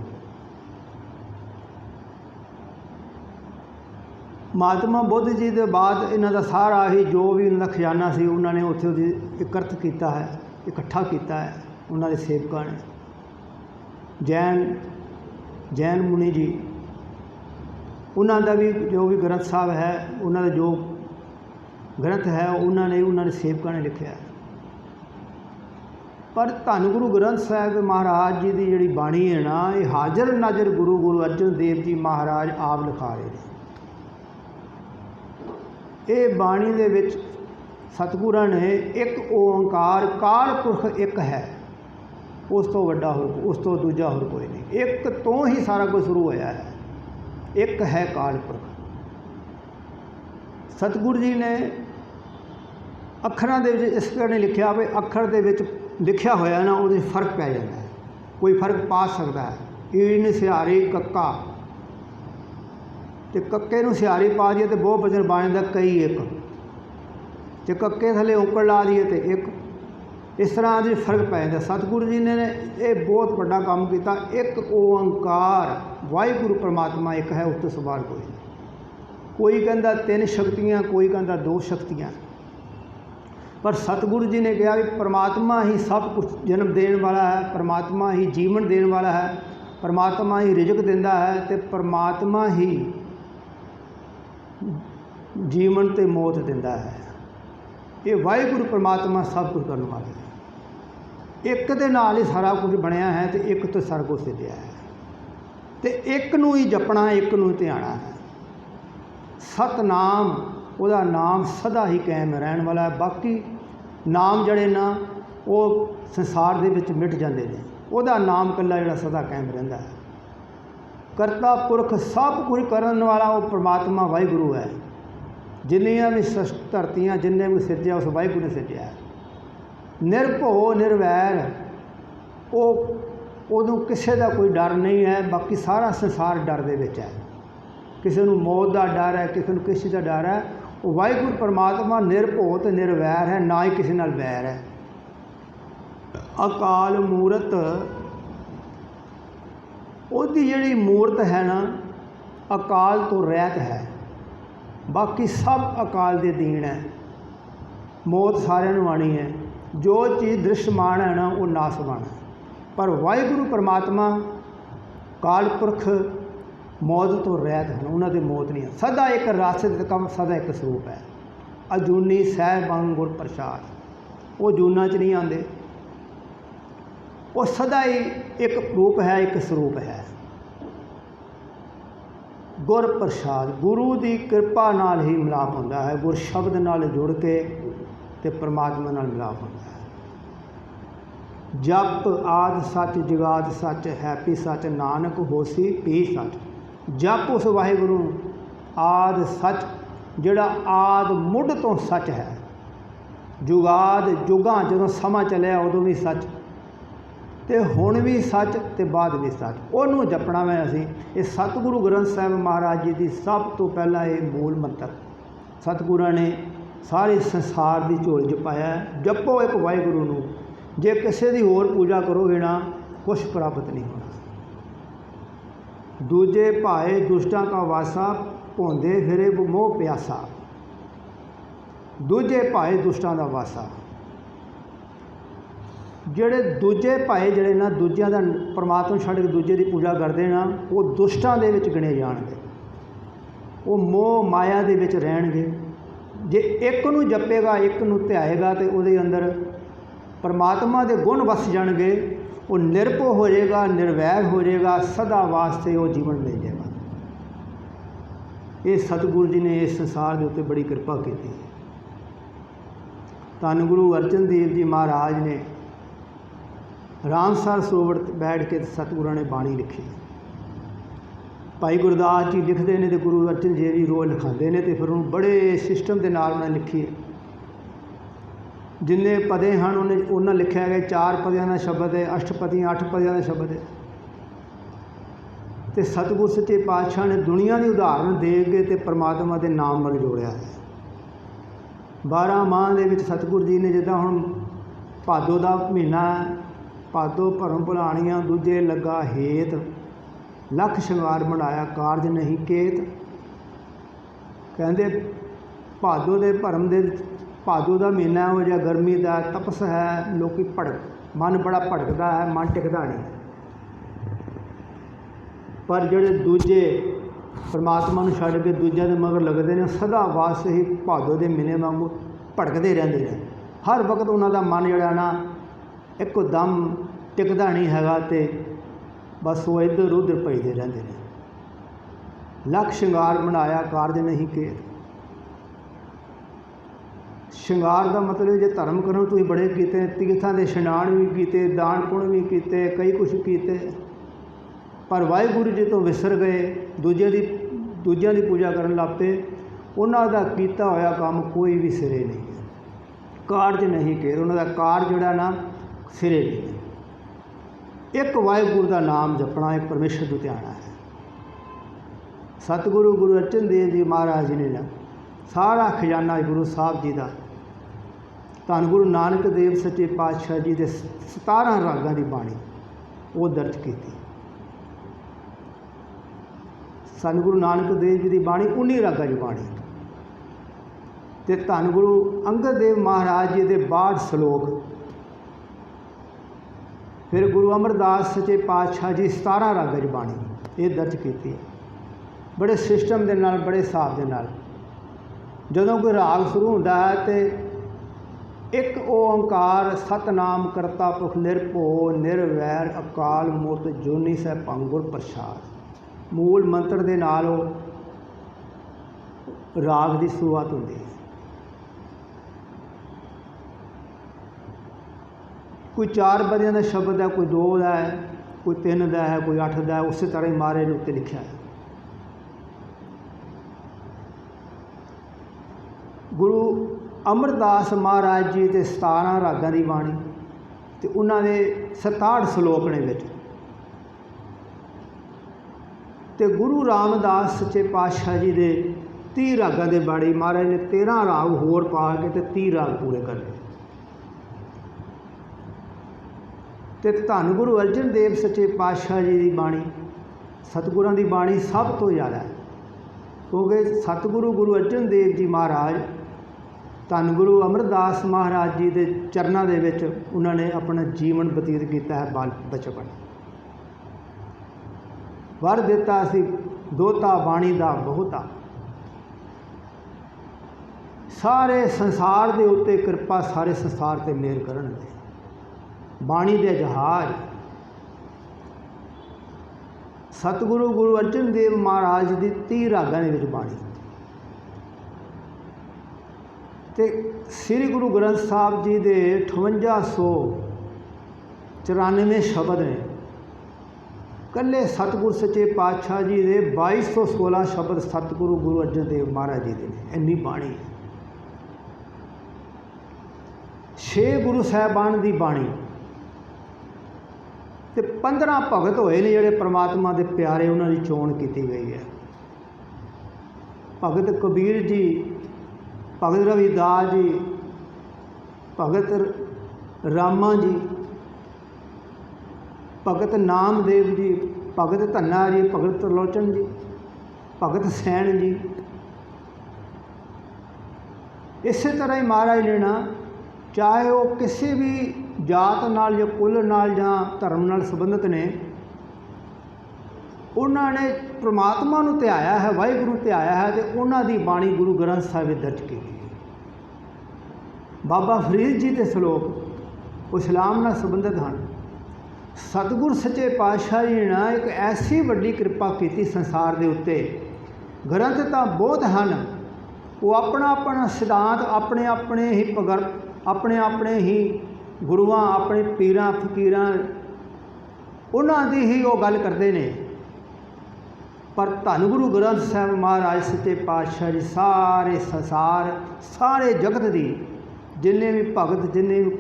ਮਹਾਤਮਾ ਬੁੱਧ ਜੀ ਦੇ ਬਾਅਦ ਇਹਨਾਂ ਦਾ ਸਾਰਾ ਹੀ ਜੋ ਵੀ ਇਹਨਾਂ ਦਾ ਖਜ਼ਾਨਾ ਸੀ ਉਹਨਾਂ ਨੇ ਉੱਥੇ ਉਹਦੀ ਇਕੱਠ ਕੀਤਾ ਹੈ, ਇਕੱਠਾ ਕੀਤਾ ਹੈ ਉਹਨਾਂ ਦੇ ਸੇਵਕਾਂ ਨੇ। ਜੈਨ ਮੁਨੀ ਜੀ, ਉਹਨਾਂ ਦਾ ਵੀ ਜੋ ਵੀ ਗ੍ਰੰਥ ਸਾਹਿਬ ਹੈ, ਉਹਨਾਂ ਦਾ ਜੋ ਗ੍ਰੰਥ ਹੈ ਉਹਨਾਂ ਦੇ ਸੇਵਕਾਂ ਨੇ ਲਿਖਿਆ। ਪਰ ਧੰਨ ਗੁਰੂ ਗ੍ਰੰਥ ਸਾਹਿਬ ਮਹਾਰਾਜ ਜੀ ਦੀ ਜਿਹੜੀ ਬਾਣੀ ਹੈ ਨਾ, ਇਹ ਹਾਜ਼ਰ ਨਾਜ਼ਰ ਗੁਰੂ ਅਰਜਨ ਦੇਵ ਜੀ ਮਹਾਰਾਜ ਆਪ ਲਿਖਾ ਰਹੇ ਨੇ। ਇਹ ਬਾਣੀ ਦੇ ਵਿੱਚ ਸਤਿਗੁਰਾਂ ਨੇ ਇੱਕ ਓਂਕਾਰ ਕਾਲ ਪੁਰਖ ਇੱਕ ਹੈ, ਉਸ ਤੋਂ ਵੱਡਾ ਹੋਰ, ਉਸ ਤੋਂ ਦੂਜਾ ਹੋਰ ਕੋਈ ਨਹੀਂ। ਇੱਕ ਤੋਂ ਹੀ ਸਾਰਾ ਕੁਝ ਸ਼ੁਰੂ ਹੋਇਆ ਹੈ, ਇੱਕ ਹੈ ਕਾਲ ਪੁਰਖ। ਸਤਿਗੁਰੂ ਜੀ ਨੇ ਅੱਖਰਾਂ ਦੇ ਵਿੱਚ ਇਸ ਕਰਕੇ ਲਿਖਿਆ ਵੀ ਅੱਖਰ ਦੇ ਵਿੱਚ ਲਿਖਿਆ ਹੋਇਆ ਨਾ ਉਹਦੇ ਫਰਕ ਪੈ ਜਾਂਦਾ ਹੈ, ਕੋਈ ਫਰਕ ਪਾ ਸਕਦਾ ਹੈ। ਈਣ ਸਿਹਾਰੀ ਕੱਕਾ, ਅਤੇ ਕੱਕੇ ਨੂੰ ਸਿਹਾਰੀ ਪਾ ਦਈਏ ਤਾਂ ਬਹੁ ਵਚਨ ਬਣ ਜਾਂਦਾ ਕਈ ਇੱਕ, ਅਤੇ ਕੱਕੇ ਥੱਲੇ ਔਂਕੜ ਲਾ ਦਈਏ ਤਾਂ ਇੱਕ, ਇਸ ਤਰ੍ਹਾਂ ਦੇ ਫਰਕ ਪੈ ਜਾਂਦਾ। ਸਤਿਗੁਰੂ ਜੀ ਨੇ ਇਹ ਬਹੁਤ ਵੱਡਾ ਕੰਮ ਕੀਤਾ। ਇੱਕ ਓਂਕਾਰ ਵਾਹਿਗੁਰੂ ਪਰਮਾਤਮਾ ਇੱਕ ਹੈ, ਉਸ ਤੋਂ ਸਵਾਰ ਕੋਈ ਨਹੀਂ। ਕੋਈ ਕਹਿੰਦਾ 3 ਸ਼ਕਤੀਆਂ, ਕੋਈ ਕਹਿੰਦਾ 2 ਸ਼ਕਤੀਆਂ, ਪਰ ਸਤਿਗੁਰੂ ਜੀ ਨੇ ਕਿਹਾ ਵੀ ਪਰਮਾਤਮਾ ਹੀ ਸਭ ਕੁਝ ਜਨਮ ਦੇਣ ਵਾਲਾ ਹੈ, ਪਰਮਾਤਮਾ ਹੀ ਜੀਵਨ ਦੇਣ ਵਾਲਾ ਹੈ, ਪਰਮਾਤਮਾ ਹੀ ਰਿਜ਼ਕ ਦਿੰਦਾ ਹੈ, ਅਤੇ ਪਰਮਾਤਮਾ ਹੀ ਜੀਵਨ ਅਤੇ ਮੌਤ ਦਿੰਦਾ ਹੈ। ਇਹ ਵਾਹਿਗੁਰੂ ਪਰਮਾਤਮਾ ਸਭ ਕੁਝ ਕਰਨ ਵਾਲਾ ਹੈ। ਇੱਕ ਦੇ ਨਾਲ ਹੀ ਸਾਰਾ ਕੁਝ ਬਣਿਆ ਹੈ, ਅਤੇ ਇੱਕ ਤੋਂ ਸਾਰਾ ਕੁਝ ਸਿੱਧਿਆ ਹੈ, ਅਤੇ ਇੱਕ ਨੂੰ ਹੀ ਜਪਣਾ, ਇੱਕ ਨੂੰ ਹੀ ਧਿਆਣਾ ਹੈ। ਸਤਨਾਮ ਉਹਦਾ ਨਾਮ ਸਦਾ ਹੀ ਕਾਇਮ ਰਹਿਣ ਵਾਲਾ ਹੈ। ਬਾਕੀ ਨਾਮ ਜਿਹੜੇ ਨਾ ਉਹ ਸੰਸਾਰ ਦੇ ਵਿੱਚ ਮਿਟ ਜਾਂਦੇ ਨੇ, ਉਹਦਾ ਨਾਮ ਇਕੱਲਾ ਜਿਹੜਾ ਸਦਾ ਕਾਇਮ ਰਹਿੰਦਾ ਹੈ। ਕਰਤਾ ਪੁਰਖ ਸਭ ਕੁਝ ਕਰਨ ਵਾਲਾ ਉਹ ਪਰਮਾਤਮਾ ਵਾਹਿਗੁਰੂ ਹੈ। ਜਿੰਨੀਆਂ ਵੀ ਧਰਤੀਆਂ, ਜਿੰਨੇ ਵੀ ਸਿਰਜਿਆ ਉਸ ਵਾਹਿਗੁਰੂ ਨੇ ਸਿਰਜਿਆ ਹੈ। ਨਿਰਭਉ ਨਿਰਵੈਰ, ਉਹਨੂੰ ਕਿਸੇ ਦਾ ਕੋਈ ਡਰ ਨਹੀਂ ਹੈ। ਬਾਕੀ ਸਾਰਾ ਸੰਸਾਰ ਡਰ ਦੇ ਵਿੱਚ ਹੈ। ਕਿਸੇ ਨੂੰ ਮੌਤ ਦਾ ਡਰ ਹੈ, ਕਿਸੇ ਨੂੰ ਕਿਸੇ ਦਾ ਡਰ ਹੈ। ਉਹ ਵਾਹਿਗੁਰੂ ਪਰਮਾਤਮਾ ਨਿਰਭਉ ਅਤੇ ਨਿਰਵੈਰ ਹੈ, ਨਾ ਹੀ ਕਿਸੇ ਨਾਲ ਵੈਰ ਹੈ। ਅਕਾਲ ਮੂਰਤ, ਉਹਦੀ ਜਿਹੜੀ ਮੂਰਤ ਹੈ ਨਾ, ਅਕਾਲ ਤੋਂ ਰਹਿਤ ਹੈ। ਬਾਕੀ ਸਭ ਅਕਾਲ ਦੇ ਅਧੀਨ ਹੈ। ਮੌਤ ਸਾਰਿਆਂ ਨੂੰ ਆਉਣੀ ਹੈ। ਜੋ ਚੀਜ਼ ਦ੍ਰਿਸ਼ਮਾਨ ਹੈ ਨਾ, ਉਹ ਨਾਸਵਾਨ ਹੈ। ਪਰ ਵਾਹਿਗੁਰੂ ਪਰਮਾਤਮਾ ਕਾਲ ਪੁਰਖ ਮੌਤ ਤੋਂ ਰਹਿਤ ਹਨ, ਉਹਨਾਂ ਦੇ ਮੌਤ ਨਹੀਂ ਹੈ। ਸਦਾ ਇੱਕ ਰਸ ਕੰਮ, ਸਦਾ ਇੱਕ ਸਰੂਪ ਹੈ। ਅਜੂਨੀ ਸਹਿਬੰ ਗੁਰ ਪ੍ਰਸਾਦ, ਉਹ ਜੂਨਾਂ 'ਚ ਨਹੀਂ ਆਉਂਦੇ, ਉਹ ਸਦਾ ਹੀ ਇੱਕ ਰੂਪ ਹੈ, ਇੱਕ ਸਰੂਪ ਹੈ। ਗੁਰ ਪ੍ਰਸਾਦ, ਗੁਰੂ ਦੀ ਕਿਰਪਾ ਨਾਲ ਹੀ ਮਿਲਾਪ ਹੁੰਦਾ ਹੈ। ਗੁਰ ਸ਼ਬਦ ਨਾਲ ਜੁੜ ਕੇ ਅਤੇ ਪਰਮਾਤਮਾ ਨਾਲ ਮਿਲਾਪ ਹੁੰਦਾ ਹੈ। ਜਪ ਆਦਿ ਸੱਚ ਜੁਗਾਦ ਸੱਚ, ਹੈਪੀ ਸੱਚ ਨਾਨਕ ਹੋਸੀ ਪੀ ਸੱਚ। ਜਪ ਉਸ ਵਾਹਿਗੁਰੂ ਆਦਿ ਸੱਚ, ਜਿਹੜਾ ਆਦ ਮੁੱਢ ਤੋਂ ਸੱਚ ਹੈ। ਜੁਗਾਦ ਜੁਗਾਂ, ਜਦੋਂ ਸਮਾਂ ਚੱਲਿਆ ਉਦੋਂ ਵੀ ਸੱਚ, ਅਤੇ ਹੁਣ ਵੀ ਸੱਚ, ਅਤੇ ਬਾਅਦ ਵੀ ਸੱਚ। ਉਹਨੂੰ ਜਪਣਾ ਮੈਂ ਅਸੀਂ। ਇਹ ਸਤਿਗੁਰੂ ਗ੍ਰੰਥ ਸਾਹਿਬ ਮਹਾਰਾਜ ਜੀ ਦੀ ਸਭ ਤੋਂ ਪਹਿਲਾਂ ਇਹ ਮੂਲ ਮੰਤਰ ਸਤਿਗੁਰਾਂ ਨੇ ਸਾਰੇ ਸੰਸਾਰ ਦੀ ਝੋਲੀ 'ਚ ਪਾਇਆ। ਜਪੋ ਇੱਕ ਵਾਹਿਗੁਰੂ ਨੂੰ। ਜੇ ਕਿਸੇ ਦੀ ਹੋਰ ਪੂਜਾ ਕਰੋਗੇ ਨਾ, ਕੁਛ ਪ੍ਰਾਪਤ ਨਹੀਂ ਹੋਣਾ। ਦੂਜੇ ਭਾਏ ਦੁਸ਼ਟਾਂ ਕਾ ਵਾਸਾ, ਭੌਂਦੇ ਫਿਰੇ ਮੋਹ ਪਿਆਸਾ। ਦੂਜੇ ਭਾਏ ਦੁਸ਼ਟਾਂ ਦਾ ਵਾਸਾ, ਜਿਹੜੇ ਦੂਜੇ ਭਾਏ ਜਿਹੜੇ ਨਾ ਦੂਜਿਆਂ ਦਾ ਪਰਮਾਤਮਾ ਛੱਡ ਕੇ ਦੂਜੇ ਦੀ ਪੂਜਾ ਕਰਦੇ ਨਾ, ਉਹ ਦੁਸ਼ਟਾਂ ਦੇ ਵਿੱਚ ਗਿਣੇ ਜਾਣਗੇ। ਉਹ ਮੋਹ ਮਾਇਆ ਦੇ ਵਿੱਚ ਰਹਿਣਗੇ। ਜੇ ਇੱਕ ਨੂੰ ਜਪੇਗਾ, ਇੱਕ ਨੂੰ ਧਿਆਏਗਾ, ਤਾਂ ਉਹਦੇ ਅੰਦਰ परमात्मा के गुण वस जाएंगे, वो निरभो हो जाएगा, निर्वैर हो जाएगा, सदा वास्ते वो जीवन मिल जाएगा। ये सतगुरु जी ने इस संसार के उत्ते बड़ी कृपा की। धन गुरु अर्जन देव जी महाराज ने रामसर सरोवर बैठ के सतगुरु ने बाणी लिखी। भाई गुरदास जी लिखते हैं तो गुरु अर्जन देव जी रोज़ लिखाते हैं, तो फिर उन्होंने बड़े सिस्टम के नाल उन्हें लिखी है। जिन्ने पदे हैं उन्हें लिखा है 4 पदियां का शब्द है, अष्टपदियां 8 पदियां का शब्द है। तो सतगुरु सच्चे पातशाह ने दुनिया की उदाहरण दे के तो परमात्मा के नाम वाल जोड़िया है। 12 माह के सतगुरु जी ने जिदा हुण भादो का महीना, भादो भरम भुलाणियां दूजे लगा हेत, लख शंगार बनाया कारज नहीं केत। कहते भादो के भरम के भादो का महीना हो या गर्मी का तपस है, लोग भड़क मन बड़ा भड़कता है, मन टिकता नहीं। पर जोड़े दूजे परमात्मा छड्ड के दूजे के मगर लगते हैं, सदा वास्ते ही भादो के महीने वांगू भड़कते रहते हैं। हर वक्त उन्होंने मन जोड़ा ना एकदम टिकता नहीं हैगा, तो बस वो इधर उधर भजते रहते हैं। लख श्रृंगार बनाया कारज नहीं केत। श्रृंगार का मतलब जो धर्म करो तुसीं बड़े कीते, तीर्थां दे इशनान भी कीते, दान पुण्य भी कीते, कई कुछ कीते, पर वाहिगुरू जी तो विसर गए, दूजियां दी पूजा करन लग पे। उन्हां दा कीता होया काम कोई भी सिरे नहीं है, कारज नहीं केत। उन्हां दा कारज जिहड़ा ना सिरे नहीं है। एक वाहिगुरू का नाम जपना, एक परमेश्वर को ध्याना है। सतगुरु गुरु अर्जन देव जी महाराज जी ने ना सारा खजाना गुरु साहब जी का, धन गुरु नानक देव सच्चे पातशाह जी के 17 रागां की बाणी वो दर्ज की। सन गुरु नानक देव जी की बाणी 19 रागां की बाणी, तो धन गुरु अंगद देव महाराज जी के 62 सलोक, फिर गुरु अमरदास सच्चे पातशाह जी 17 रागां की बाणी ये दर्ज की। बड़े सिस्टम के नाल, बड़े हिसाब के नाल। जदों कोई राग शुरू होता है तो एक ओंकार सतनाम करता पुरख निरभो निर्वैर अकाल मूरत जोनी सै भंगुर प्रसाद, मूल मंत्र के नाल राग की शुरुआत होती है। कोई 4 पदियां का शब्द है, कोई 2 का है, कोई 3 का है, कोई 8 का है। उस तरह ही महाराज ने उत्ते लिखा है। गुरु अमरदास महाराज जी के 17 रागां की बाणी, तो उन्होंने 67 सलोक ने विच, तो गुरु रामदास सच्चे पातशाह जी के 30 रागां की बाणी महाराज ने 13 राग होर पा के तो 30 राग पूरे कर लए। तो धन गुरु अर्जन देव सच्चे पातशाह जी की बाणी सतगुरां की बाणी सब तो ज़्यादा है, क्योंकि सतगुरु गुरु अर्जन देव जी महाराज धन गुरु अमरदास महाराज जी के चरणों के विच उन्होंने अपना जीवन बतीत किया है। बाल बचपन वर दिता सी दोता बाणी दा बहुता, सारे संसार के उत्ते कृपा सारे संसार ते मेहर करन दे। बाणी दे जहाज सतगुरु गुरु अर्जन देव महाराज की 30 रागां दे विच बाणी, ते श्री गुरु ग्रंथ साहब जी के 5894 शब्द ने। कल्ले सतगुरु सच्चे पातशाह जी के 2216 शब्द सतगुरु गुरु अर्जन देव महाराज जी के ने। इन्नी बाणी 6 गुरु साहबान की बाणी, तो 15 भगत होए ने जिहड़े परमात्मा के प्यारे, उन्होंने चोण की गई है। भगत कबीर जी, भगत रविदास जी, भगत रामा जी, भगत नामदेव जी, भगत धन्ना जी, भगत त्रिलोचन जी, भगत सैन जी। इस तरह ही महाराज ने ना, चाहे वो किसी भी जात नाल या कुल नाल या धर्म नाल संबंधित ने, उन्होंने परमात्मा नूं ध्याया है, वाहिगुरू ध्याया है, तो उन्होंने बाणी गुरु ग्रंथ साहिब दर्ज की। बाबा फरीद जी के सलोक ਉਹ ਇਸਲਾਮ ਨਾਲ ਸੰਬੰਧਿਤ ਹਨ। ਸਤਿਗੁਰ ਸੱਚੇ ਪਾਤਸ਼ਾਹ ਜੀ ਨੇ ਇੱਕ ਐਸੀ ਵੱਡੀ ਕਿਰਪਾ ਕੀਤੀ ਸੰਸਾਰ ਦੇ ਉੱਤੇ। ਗ੍ਰੰਥ ਤਾਂ ਬਹੁਤ ਹਨ, ਉਹ ਆਪਣਾ ਆਪਣਾ ਸਿਧਾਂਤ ਆਪਣੇ ਆਪਣੇ ਹੀ ਆਪਣੇ ਆਪਣੇ ਹੀ ਗੁਰੂਆਂ, ਆਪਣੇ ਪੀਰਾਂ ਫਕੀਰਾਂ, ਉਹਨਾਂ ਦੀ ਹੀ ਉਹ ਗੱਲ ਕਰਦੇ ਨੇ। ਪਰ ਧੰਨ ਗੁਰੂ ਗ੍ਰੰਥ ਸਾਹਿਬ ਮਹਾਰਾਜ ਸੱਚੇ ਪਾਤਸ਼ਾਹ ਜੀ ਸਾਰੇ ਸੰਸਾਰ, ਸਾਰੇ ਜਗਤ ਦੀ ਜਿੰਨੇ ਵੀ ਭਗਤ, ਜਿੰਨੇ ਵੀ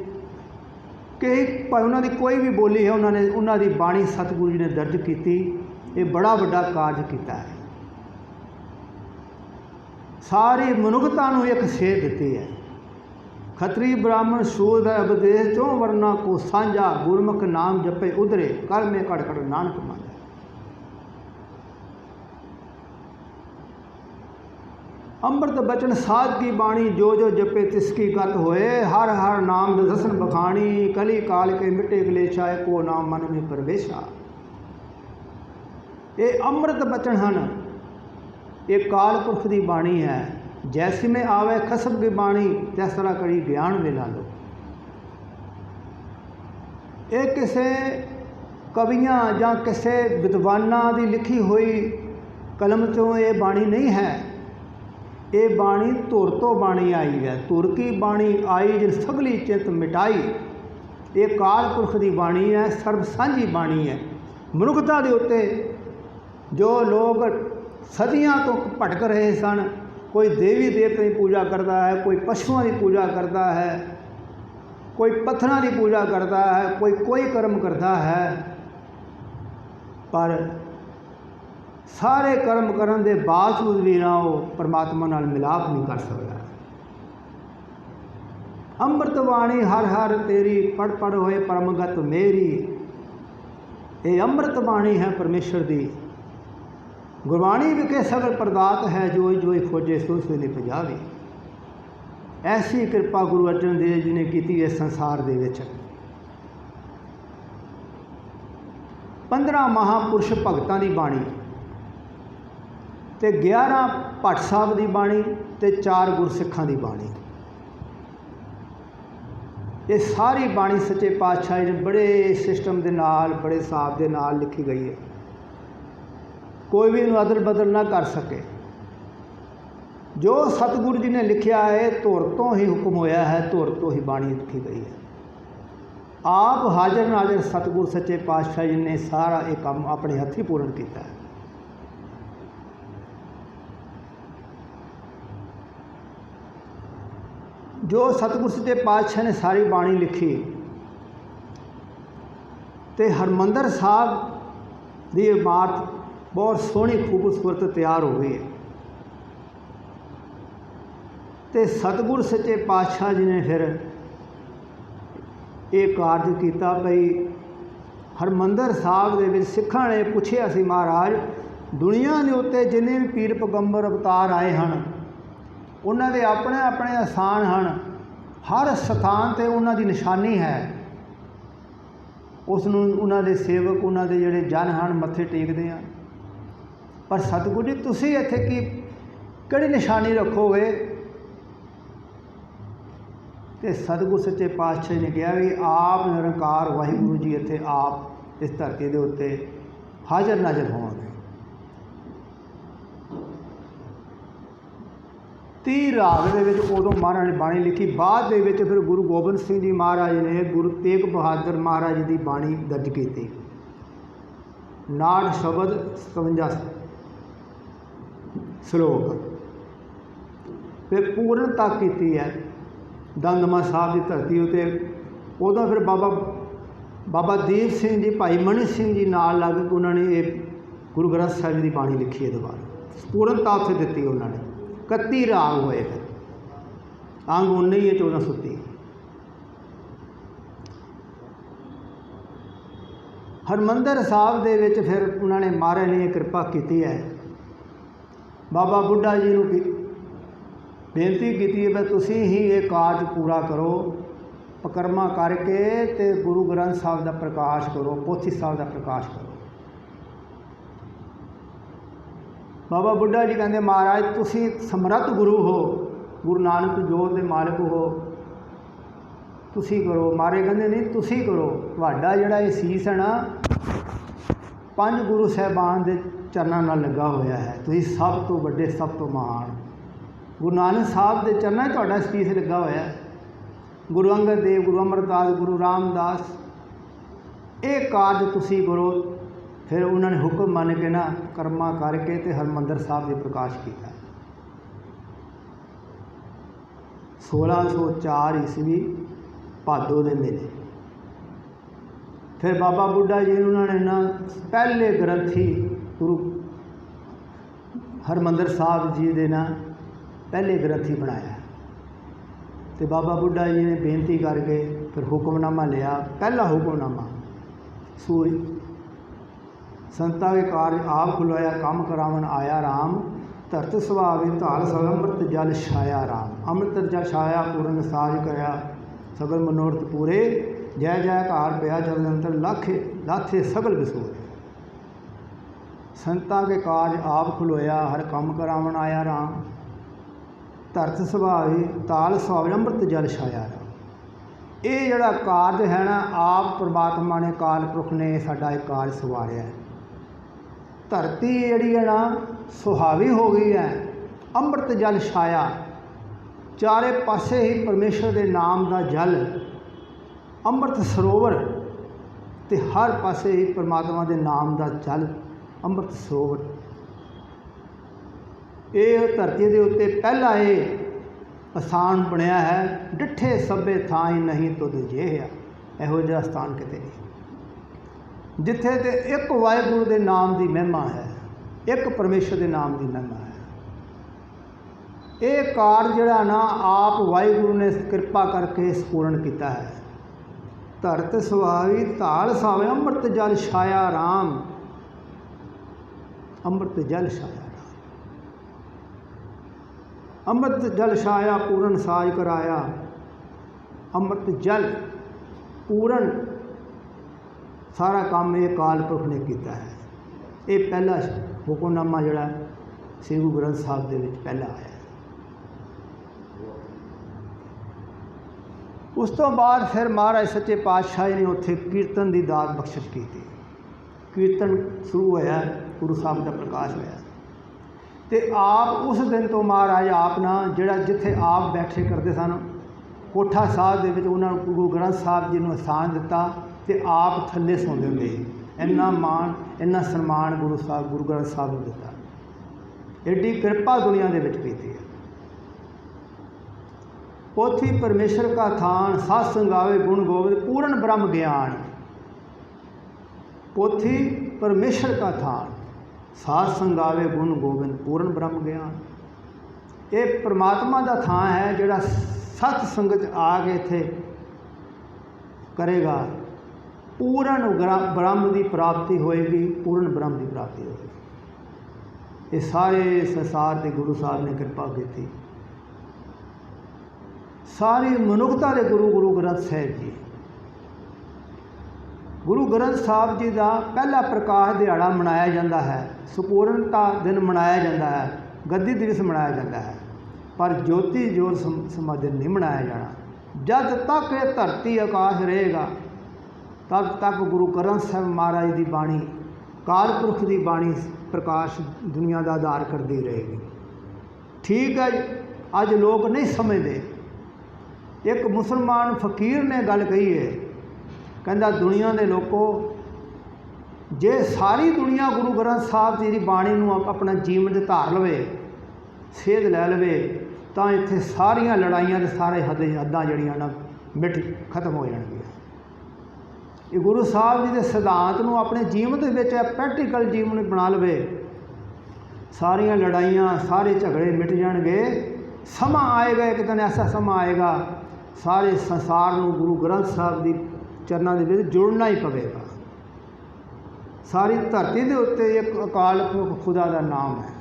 ਕਈ ਭਾਵੇਂ ਉਹਨਾਂ ਦੀ ਕੋਈ ਵੀ ਬੋਲੀ ਹੈ, ਉਹਨਾਂ ਦੀ ਬਾਣੀ ਸਤਿਗੁਰੂ ਜੀ ਨੇ ਦਰਜ ਕੀਤੀ। ਇਹ ਬੜਾ ਵੱਡਾ ਕਾਰਜ ਕੀਤਾ ਹੈ। ਸਾਰੀ ਮਨੁੱਖਤਾ ਨੂੰ ਇੱਕ ਸੇਧ ਦਿੱਤੀ ਹੈ। ਖੱਤਰੀ ਬ੍ਰਾਹਮਣ ਸੂਦ ਉਪਦੇਸ਼ ਚੋਂ ਵਰਨਾ ਕੋ ਸਾਂਝਾ, ਗੁਰਮੁਖ ਨਾਮ ਜਪੇ ਉਧਰੇ, ਕਰ ਮੇ ਘੜ ਘੜ ਨਾਨਕ ਮਾਂਝਾ। ਅੰਮ੍ਰਿਤ ਬਚਨ ਸਾਧ ਕੀ ਬਾਣੀ, ਜੋ ਜੋ ਜਪੇ ਤਿਸकी गत होए, हर हर नाम दसन बखानी, कली काल के मिटे कलेशा, को नाम मन में प्रवेशा। ये ਅੰਮ੍ਰਿਤ ਬਚਨ ਹਨ। ਇਹ ਕਾਲ ਪੁਰਖ ਦੀ ਬਾਣੀ ਹੈ। ਜੈਸੀ में आवे खसब की बाणी, तैस तरह करी ज्ञान में ला लो। ये किसी कवियाँ ਜਾਂ ਕਿਸੇ विद्वानां ਦੀ लिखी हुई कलम चों ये बाणी नहीं है। ये बाणी धुर तो बाणी आई है। धुर की बाणी आई जिन सगली चिंत मिटाई। ये काल पुरख की बाणी है, सर्व सांझी बाणी है। मनुखता के उत्ते जो लोग सदियां तो भटक रहे सन, कोई देवी देवते की पूजा करता है, कोई पशुओं की पूजा करता है, कोई पत्थरों की पूजा करता है, कोई कर्म करता है, पर सारे कर्म करने के बावजूद भी ना वो परमात्मा नाल मिलाप नहीं कर सकता। ਅੰਮ੍ਰਿਤ ਬਾਣੀ हर हर तेरी, पढ़ पढ़ होए परमगत मेरी। ये ਅੰਮ੍ਰਿਤ बाणी है परमेश्वर की। गुरबाणी विखे सगल प्रदात है, जोई जोई खोजे सो सो नहीं पजावी। ऐसी कृपा गुरु अर्जन देव जी ने की है संसार दे विच। 15 महापुरुष भगतां की बाणी ते 11 भट्ट साहब की बाणी ते 4 गुरसिखां की बाणी। ये सारी बाणी सच्चे पातशाह जी ने बड़े सिस्टम के नाल, बड़े हिसाब के नाल लिखी गई है। कोई भी इन्हूं अदल बदल ना कर सके। जो सतगुरु जी ने लिखा है धुर तो ही हुक्म होया है, धुर तो ही बाणी लिखी गई है। आप हाजिर नाजिर सतगुरु सच्चे पातशाह जी ने सारा ये काम अपने हथी पूर्ण किया है। जो सतगुरु सच्चे पातशाह ने सारी बाणी लिखी तो हरमंदर साहब की इमारत बहुत सोहनी खूबसूरत तैयार हो गई है। तो सतगुरु सच्चे पातशाह जी ने फिर ये कार्य किया भाई हरमंदर साहब के विच सिखां ने पूछया सी, महाराज दुनिया के उत्ते जिन्ने भी पीर पैगंबर अवतार आए हैं उन्हां दे अपने अपने स्थान हैं। हर स्थान ते उन्हां दी निशानी है। उसनूं उन्हां दे सेवक, उन्हां दे जिहड़े जन हैं मत्थे टेकदे हैं। पर सतगुरु जी तुसीं इत्थे की किहड़ी निशानी रखोगे? तो सतगुरु सच्चे पातशाह ने कहा भी आप निरंकार वाहिगुरु जी इत्थे आप इस धरती के उत्ते हाजिर नाजिर होणगे। 30 राग दे विच उदों महाराज ने बाणी लिखी। बाद दे विच फिर गुरु गोबिंद सिंह जी महाराज ने गुरु तेग बहादुर महाराज की बाणी दर्ज की। 59 शब्द 57 श्लोक फिर पूर्णता की है। दंदमा साहब की धरती उत्ते उदों फिर बाबा दीप सिंह जी, भाई मनी सिंह जी नाल लग के उन्होंने ये गुरु ग्रंथ साहिब की बाणी लिखी है। दोबारा पूर्णता उत्थे दी उन्होंने। 31 राग होए, फिर अंग 19 है 1430। हरमंदर साहब दे विच फिर उन्होंने महाराज ने कृपा की है। बाबा बुढ़ा जी नूं बेनती की है कि तुसीं ही ये कार्य पूरा करो, पकरमा करके ते गुरु ग्रंथ साहब का प्रकाश करो, पोथी साहब का प्रकाश करो। बाबा बुढ़ा जी कहते महाराज तुसीं समर्थ गुरु हो, गुरु नानक जोत दे मालिक हो, तुसी करो। मारे कहते नहीं तुसी करो। तुहाडा जिहड़ा ये सीस है ना 5 गुरु साहिबान के चरणों नाल लगा होया है। तुसी सब तो वड्डे सब तो महान। गुरु नानक साहब के चरणों तुहाडा सीस लगा होया है। गुरु अंगद देव, गुरु अमरदास, गुरु रामदास, ये कारज तुसी करो। फिर उन्होंने हुक्म मन के ना कर्मा करके ते हरमंदर साहब जी प्रकाश किया। 1604 ईस्वी भादो के मेले। फिर बाबा बुढ़ा जी उन्होंने ना पहले ग्रंथी गुरु हरमंदर साहब जी के ना पहले ग्रंथी बनाया। तो बाबा बुढ़ा जी ने बेनती करके फिर हुक्मनामा लिया। पहला हुक्मनामा सूई संता के कार्य आप खुलवाया, काम करावन आया राम, धरत सुभावे धाल सब अमृत जल छाया राम। अमृत जल छाया पूर्ण साज कराया, सगल मनोरथ पूरे, जय जयकार पया जगदंतर लाखे लाथे सगल विसोरे। संता के कार्य आप खुलवाया, हर काम करावन आया राम, धरत सुभावे ताल सुभावे अमृत जल छाया राम। ये जिहड़ा कार्य है ना आप परमात्मा ने काल पुरख ने साडा एक कार्य सवारिया है। धरती जिहड़ी है ना सुहावी हो गई है, अमृत जल छाया, चारे पासे ही परमेश्वर के नाम का जल, अमृत सरोवर, ते हर पासे ही परमात्मा के नाम का जल, अमृत सरोवर। ये धरती के उत्ते पहला ये स्थान बनया है। डिठे सभे थाई नहीं तुद जे है, इहो जिहा स्थान किते नहीं, जिथे ते एक वाहिगुरू के नाम की महिमा है, एक परमेश्वर के नाम की महिमा है। ये कार्य जिहड़ा ना आप वाहिगुरू ने कृपा करके संपूर्ण किया है। धरत सुहावी धाल सावे अमृत जल छाया राम, अमृत जल छाया, अमृत जल छाया पूर्ण साज कराया। अमृत जल पूर्ण सारा काम ये काल पुरख ने किया है। ये पहला हुक्मनामा जिहड़ा श्री गुरु ग्रंथ साहब के पहला आया। उस तो बाद फिर महाराज सच्चे पातशाह ने उत्थे कीर्तन की दात बख्शिश की। कीर्तन शुरू होया, गुरु साहब का प्रकाश होया। तो आप उस दिन तो महाराज आप ना जिहड़ा जिथे आप बैठे करते सन कोठा साहब दे विच उन्होंने गुरु ग्रंथ साहब जी ने स्थान दिता, तो आप थल्ले सौंदे हुंदे। इन्ना मान इन्ना सन्मान गुरु साहब गुरु ग्रंथ साहब ने दिता। एडी कृपा दुनिया दे विच कीती है। पोथी परमेश्वर का थान, साध संगावे गुण गोविंद पूर्ण ब्रह्म ज्ञान। पोथी परमेश्वर का थान, साध संगावे गुण गोविंद पूर्ण ब्रह्म ज्ञान। ये परमात्मा का थान है जिहड़ा सत संगत आके इत्थे करेगा, पूर्ण ब्रह्म की प्राप्ति होएगी, पूर्ण ब्रह्म की प्राप्ति होएगी। ये सारे संसार के गुरु साहब ने कृपा की। सारी मनुखता के गुरु गुरु ग्रंथ साहिब जी। गुरु ग्रंथ साहब जी का पहला प्रकाश दिहाड़ा मनाया जाता है, संपूर्णता दिन मनाया जाता है, गद्दी दिवस मनाया जाता है, पर ज्योति जोत समा दिन नहीं मनाया जाना। जब तक ये धरती आकाश रहेगा तब तक गुरु ग्रंथ साहब महाराज की बाणी, काल पुरख की बाणी प्रकाश दुनिया का आधार करती रहेगी। ठीक है, अज लोग नहीं समझते। एक मुसलमान फकीर ने गल कही है, कहता दुनिया के लोगों, जे सारी दुनिया गुरु ग्रंथ साहब जी की बाणी नूं अपना जीवन धार लवे, सेध लै लवे, तो इत्थे सारिया लड़ाइयां ते सारे हद्दां जड़ियां ना मिट खत्म हो जाणगियां। ये गुरु साहब जी के सिद्धांत नूं अपने जीवन के विच प्रैक्टिकल जीवन बना लवे, सारिया लड़ाइयां सारे झगड़े मिट जाणगे। समा आएगा, एक दिन ऐसा समा आएगा सारे संसार नूं गुरु ग्रंथ साहब की चरणों के विच जुड़ना ही पवेगा। सारी धरती के उत्ते एक अकाल पुरख खुदा का नाम है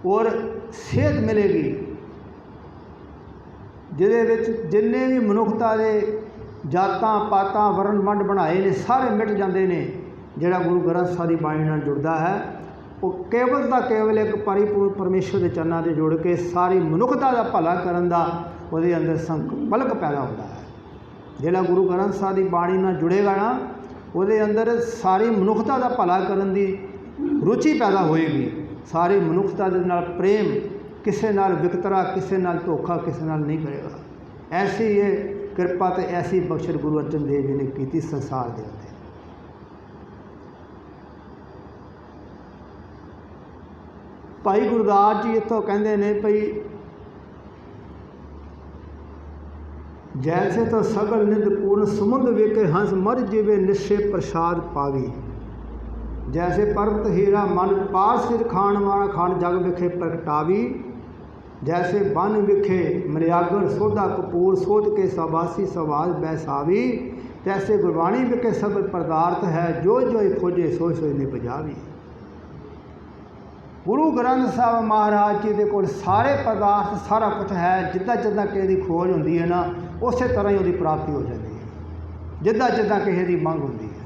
और सेहत मिलेगी, जिहदे विच जिन्ने भी मनुखता के जातां पातां वरण वंड बनाए ने सारे मिट जाते हैं। जिहड़ा गुरु ग्रंथ साहब की बाणी नाल जुड़दा है वो केवल का केवल एक परिपूर्ण परमेश्वर के चरणों से जुड़ के सारी मनुखता का भला करन दा उहदे अंदर संकल्प पैदा होता है। ਜਿਹੜਾ ਗੁਰੂ ਗ੍ਰੰਥ ਸਾਹਿਬ ਦੀ ਬਾਣੀ ਨਾਲ ਜੁੜੇਗਾ ਨਾ, ਉਹਦੇ ਅੰਦਰ ਸਾਰੀ ਮਨੁੱਖਤਾ ਦਾ ਭਲਾ ਕਰਨ ਦੀ ਰੁਚੀ ਪੈਦਾ ਹੋਏਗੀ। ਸਾਰੀ ਮਨੁੱਖਤਾ ਦੇ ਨਾਲ ਪ੍ਰੇਮ, ਕਿਸੇ ਨਾਲ ਵਿਤਕਰਾ, ਕਿਸੇ ਨਾਲ ਧੋਖਾ ਕਿਸੇ ਨਾਲ ਨਹੀਂ ਕਰੇਗਾ। ਐਸੀ ਇਹ ਕਿਰਪਾ ਤੇ ਐਸੀ ਬਖਸ਼ਿਸ਼ ਗੁਰੂ ਅਰਜਨ ਦੇਵ ਜੀ ਨੇ ਕੀਤੀ ਸੰਸਾਰ ਦੇ ਉੱਤੇ। ਭਾਈ ਗੁਰਦਾਸ ਜੀ ਇੱਥੋਂ ਕਹਿੰਦੇ ਨੇ ਭਈ जैसे तो सगल निध पूर्ण समुद्र वेखे हंस मर जीवे निश्चय प्रसाद पावी। जैसे पर्वत हीरा मन पार सिर खान मारा खान जग विखे प्रगटावी। जैसे बन विखे मरियागर सोधा कपूर सोध के सबासी सवाज बैसावी। तैसे गुरबाणी विखे सगल पदार्थ है जो जो खोजे सो सो ने बजावी। गुरु ग्रंथ साहब महाराज जी के कोल सारे पदार्थ सारा कुछ है। जिदा जिदा किसी की खोज होती है ना, उस तरह ही उसकी प्राप्ति हो जाती है। जिदा जिदा किसी की मंग होती है।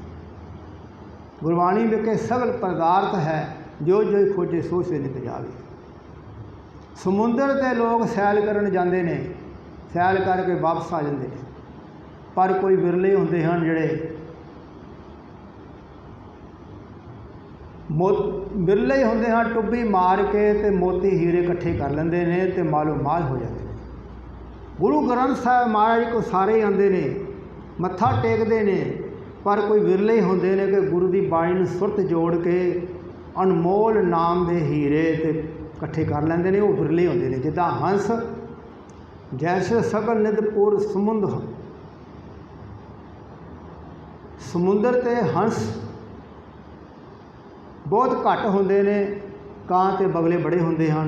गुरबाणी विखे सगल पदार्थ है जो जो खोजे सो से नित जावे। समुंदर के लोग सैल करन जाते हैं, सैल करके वापस आ जाते हैं, पर कोई विरले होंदे हैं जिहड़े बिरले ही होंदे हैं टुब्बी मार के ते मोती हीरे इकट्ठे कर लेंदे ने ते मालो माल हो जाते हैं। गुरु ग्रंथ साहब महाराज को सारे ही आंदे ने, मत्था टेकते ने, पर कोई विरले ही होंदे ने कि गुरु की बाणी नूं सुरत जोड़ के अनमोल नाम के हीरे ते इकट्ठे कर लेंदे ने। वो विरले होंदे ने। जिद्दां हंस जैसे सगल निधपुर समुंदर ते हंस बहुत घट होंदे ने, कां ते बगले बड़े होंदे हैं।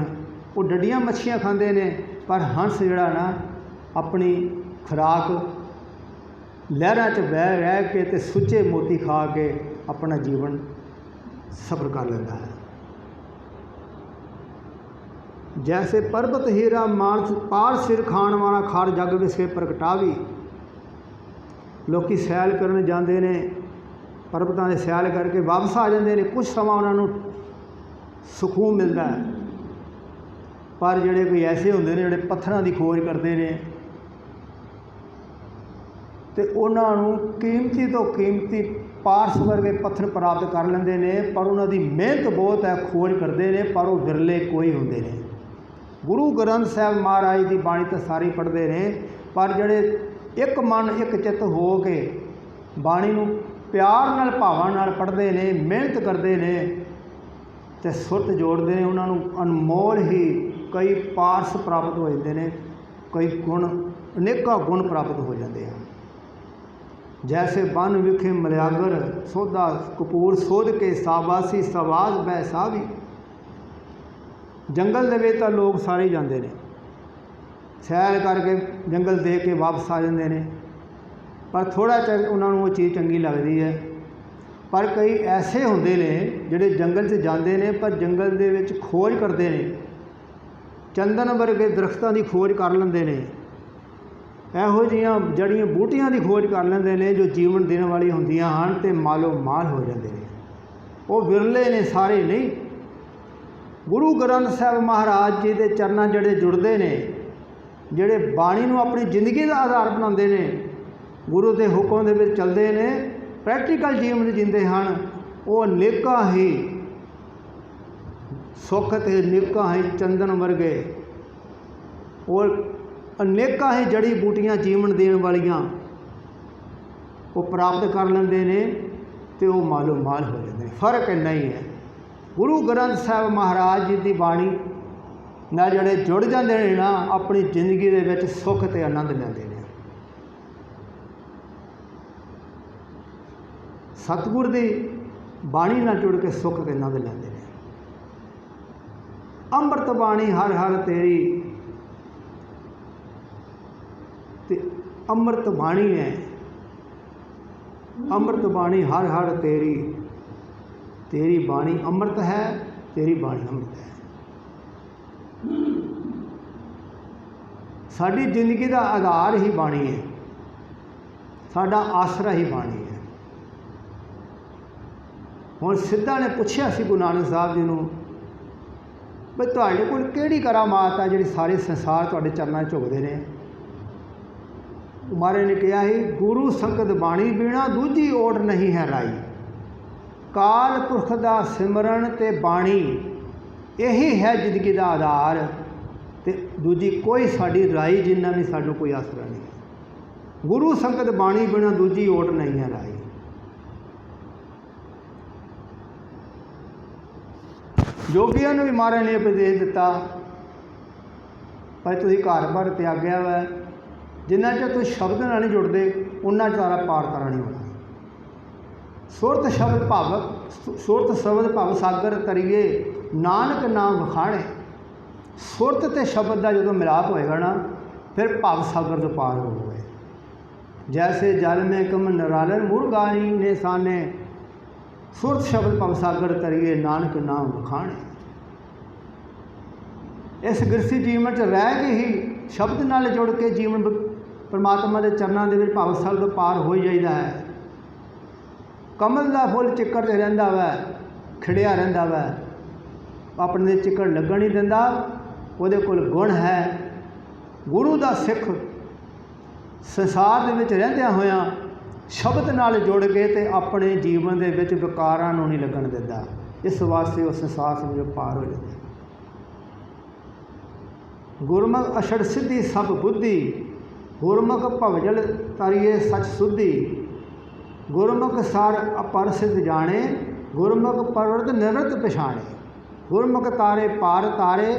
वो डड्डियां मच्छियां खांदे ने, पर हंस जिहड़ा ना अपनी खुराक लहरां च बह रह के ते सुच्चे मोती खा के अपना जीवन सफर कर लेंदा है। जैसे पर्वत हीरा मानस पार सिर खाण वाला खार जग विसे प्रगटावी। लोग सैल करन जाते हैं, पर्वतों से सैल करके वापस आ जाते हैं, कुछ समा उन्होंने सुकून मिलता है। पर जोड़े कोई ऐसे होंगे ने जोड़े पत्थरों की खोज करते हैं तो उन्होंने कीमती तो कीमती पारस वर्गे पत्थर प्राप्त कर लेंगे ने, पर उन्होंने मेहनत बहुत है, खोज करते हैं, पर वो विरले कोई होंगे ने। गुरु ग्रंथ साहब महाराज की बाणी तो सारी पढ़ते हैं, पर जोड़े एक मन एक चित हो के बाणी नूं प्यार नाल भावां नाल पढ़ते हैं, मेहनत करते हैं तो सुरत जोड़ते हैं, उन्होंने अनमोल ही कई पारस प्राप्त हो जाते हैं, कई गुण अनेका गुण प्राप्त हो जाते हैं। जैसे बन विखे मलियागर सोधा कपूर सोध के साबासी सवाज बैसावी। जंगल दे विच तां लोग सारे जाते हैं, सैर करके जंगल देख के वापस आ जाते हैं, पर थोड़ा चिर उन्होंने वो चीज़ चंगी लगती है। पर कई ऐसे होंदे ने जिहड़े जंगल से जाते हैं, पर जंगल दे विच खोज करते हैं, चंदन वर्गे दरख्तों की खोज कर लेंदे ने, इहो जिहियां जड़ियां बूटियां की खोज कर लेंदे ने जो जीवन देने वाली होंदियां हन ते मालो माल हो जाते हैं। वो विरले ने, सारे नहीं। गुरु ग्रंथ साहब महाराज जी के चरणों जिहड़े जुड़ते हैं, जिहड़े बाणी नूं अपनी जिंदगी का आधार बनाते हैं, गुरु के हुक्म दे विच चलते हैं, प्रैक्टिकल जीवन जींदे हैं, वो अनेकां ही सुख ते अनेकां ही चंदन वर्गे और अनेकां ही जड़ी बूटियां जीवन देने वालियां वो प्राप्त कर लेंदे ने ते वो मालो माल हो जाते हैं। फर्क इन्ना ही है। गुरु ग्रंथ साहब महाराज जी की बाणी नाल जिहड़े जुड़ जाते हैं ना, अपनी जिंदगी दे विच सुख ते आनंद लैंदे ने। सतगुर की बाणी नाल जुड़ के सुख के आनंद लैंदे ने। अंमृत बाणी हर हर तेरी, ते अंमृत बाणी है, अंमृत बाणी हर हर तेरी, तेरी बाणी अमृत है, तेरी बाणी अमृत है। साडी जिंदगी का आधार ही बाणी है, साडा आसरा ही बाणी है। हुण सिद्धा ने पूछया सी गुरु नानक साहब जी नूं भी तुहाडे कोल किहड़ी करामात है जिहड़ी सारे संसार तुहाडे चरनां 'ਚ झुकदे ने। महाराज ने कहा ही गुरु संगत बाणी बीणा दूजी ओट नहीं है राई। काल पुरख दा सिमरन ते बाणी यही है जिंदगी का आधार, तो दूजी कोई साड़ी राई जिन्ना भी सानू कोई आसरा नहीं। गुरु संगत बाणी बिना दूजी ओट नहीं है राई। जोगियां भी महाराज ने उपदेश दिता भाई तुम घर बार त्यागया वै, जिन्ना चर तुम शब्द नाल नहीं जुड़ते उन्ना तारा पार तारा नहीं होना। सुरत शब्द भव सुरत शब्द भव सागर तरीए नानक नाम वखाणे। सुरत ते शब्द का जो मिलाप होएगा ना फिर भव सागर तो पार हो गए। जैसे जल में कम नरालन मुरगानी ने साने, सुरत शब्द भव सागर तरीए नानक नाम वखाणे। इस गृहस्थी जीवन च रह के ही शब्द नाल जुड़ के जीवन परमात्मा के चरणों के भव सागर पार हो जाइदा है। कमल का फुल चिक्कड़ च रहिंदा वै, खिड़िया रहिंदा वै, अपने चिक्कड़ लगन नहीं दिंदा, उहदे कोल गुण है। गुरु का सिख संसार दे विच रहिंदियां होइयां शब्द नाल जुड़ के ते अपने जीवन दे विच विकारां नूं नहीं लगन दिंदा। इस वास्ते वो संसार समझो पार हो जाता। गुरमुख अछड़ सिद्धि सब बुद्धि, गुरमुख भवजल तरिए सच सुद्धि। गुरमुख सार अपर सिद्ध जाने, गुरमुख परवृत निवृत्त पछाणे। गुरमुख तारे पार तारे।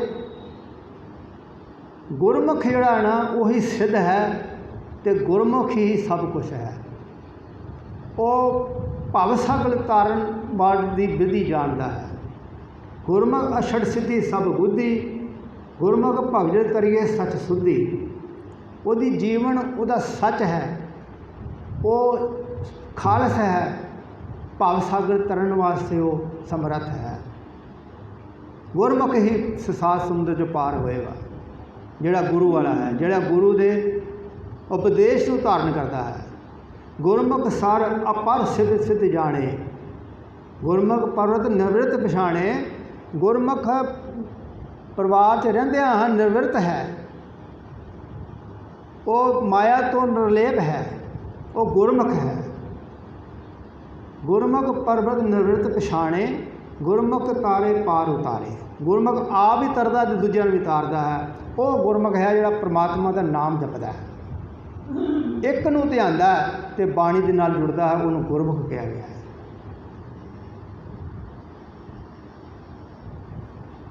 गुरमुख जिहड़ा ना वही सिद्ध है, तो गुरमुख ही सब कुछ है। वो भव सागर तारन वाली विधि जानता है। गुरमुख अछड़ सिद्धि सब बुद्धि, गुरमुख भवजल तरिए सच सुद्धि। वही जीवन वह सच है, वो खालस है, भव सागर तरन वास्ते वो समर्थ है। गुरमुख ही संसार समुद्र चो पार होएगा, जिहड़ा गुरु वाला है, जिहड़ा गुरु के उपदेश को धारण करता है। गुरमुख सार अपर सिद्ध सिद्ध जाने, गुरमुख परवत निवृत्त पछाणे। गुरमुख परिवार च रहिंदियां हैं निवृत्त है, वो माया तो निर्लेप है, वो गुरमुख है। गुरमुख परवत निवृत्त पछाणे, गुरमुख तारे पार उतारे। गुरमुख आप ही तरदा ते दूजियां नूं भी तारदा है। वो गुरमुख है जिहड़ा परमात्मा का नाम जपदा है, एक नूं ध्यानदा है ते बाणी दे नाल जुड़दा है, उहनूं गुरमुख कहा गया है।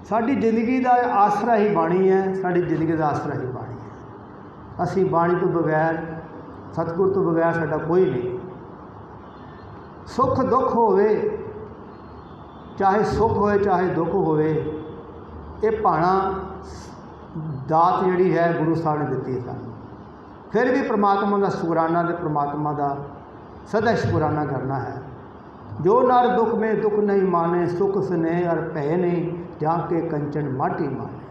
साडी जिंदगी का आसरा ही बाणी है, साडी जिंदगी का आसरा ही बाणी है। असी बाणी तो बगैर, सतगुर तो बगैर साडा कोई नहीं। सुख दुख होवे, चाहे सुख होए चाहे दुख होवे, ये भाणा दात जिहड़ी है गुरु साहब ने दित्ती है सानूं। फिर भी परमात्मा का शुकराना ते परमात्मा का सदा शुकराना करना है। जो नर दुख में दुख नहीं माने, सुख स्नेह और भय नहीं, जाके कंचन माटी माने।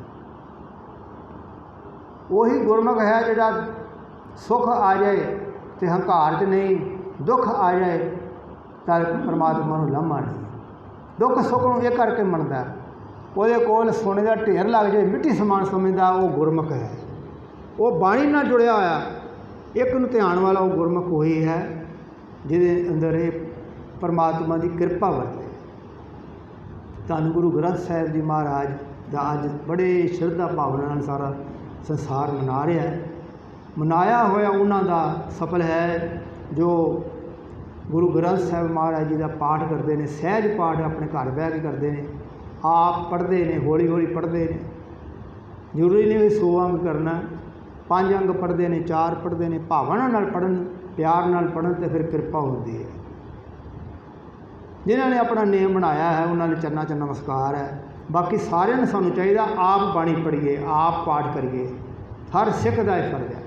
वही गुरमुख है जिहड़ा सुख आ जाए तो हंकार च नहीं, दुख आ जाए तो परमात्मा नूं लामा नहीं। दुख सुख नूं इह करके मनदा, उहदे कोल सोने का ढेर लग जाए मिट्टी समान समझदा, वो गुरमुख है। वो बाणी नाल जुड़िया होया, एक नूं ध्यान वाला वो गुरमुख वही है जिहदे अंदर ये परमात्मा की कृपा वरते। धन गुरु ग्रंथ साहिब जी महाराज का अज बड़े श्रद्धा भावना नाल सारा संसार मना रहा है। मनाया होया उन्हां दा सफल है जो गुरु ग्रंथ साहिब महाराज जी का पाठ करते हैं, सहज पाठ अपने घर बह के करते हैं, आप पढ़ते हैं, हौली हौली पढ़ते हैं। जरूरी नहीं भी 100 अंग करना, 5 अंग पढ़ते हैं, 4 पढ़ते हैं, भावना नाल पढ़न, प्यार नाल पढ़न तो फिर कृपा होती है। जिन्होंने अपना नियम बनाया है उन्होंने चरना च नमस्कार है। बाकी सारिਆਂ ਨੂੰ ਸਾਨੂੰ चाहिए आप बाणी पढ़िए, आप पाठ करिए। हर सिख का यह फर्ज है।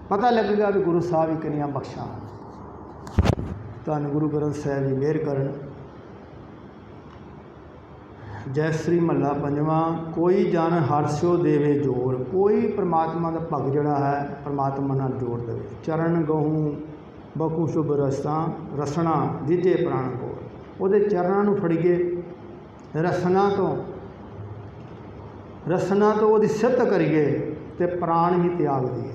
पता लगेगा भी गुरु साहब ही किनियां बख्शा। धन गुरु ग्रंथ साहिब जी मेहर करन। जय श्री महला पंजवां। कोई जन हरस्यो देवे जोर। कोई परमात्मा का भग जड़ा है परमात्मा नाल जोड़ देवे। चरण गहूँ बकू शुभ रसां रसना जिजे प्राण को। वो चरणों नूं फड़ीए, रसना तो वो सिद्ध करिए तो प्राण ही त्याग दिए।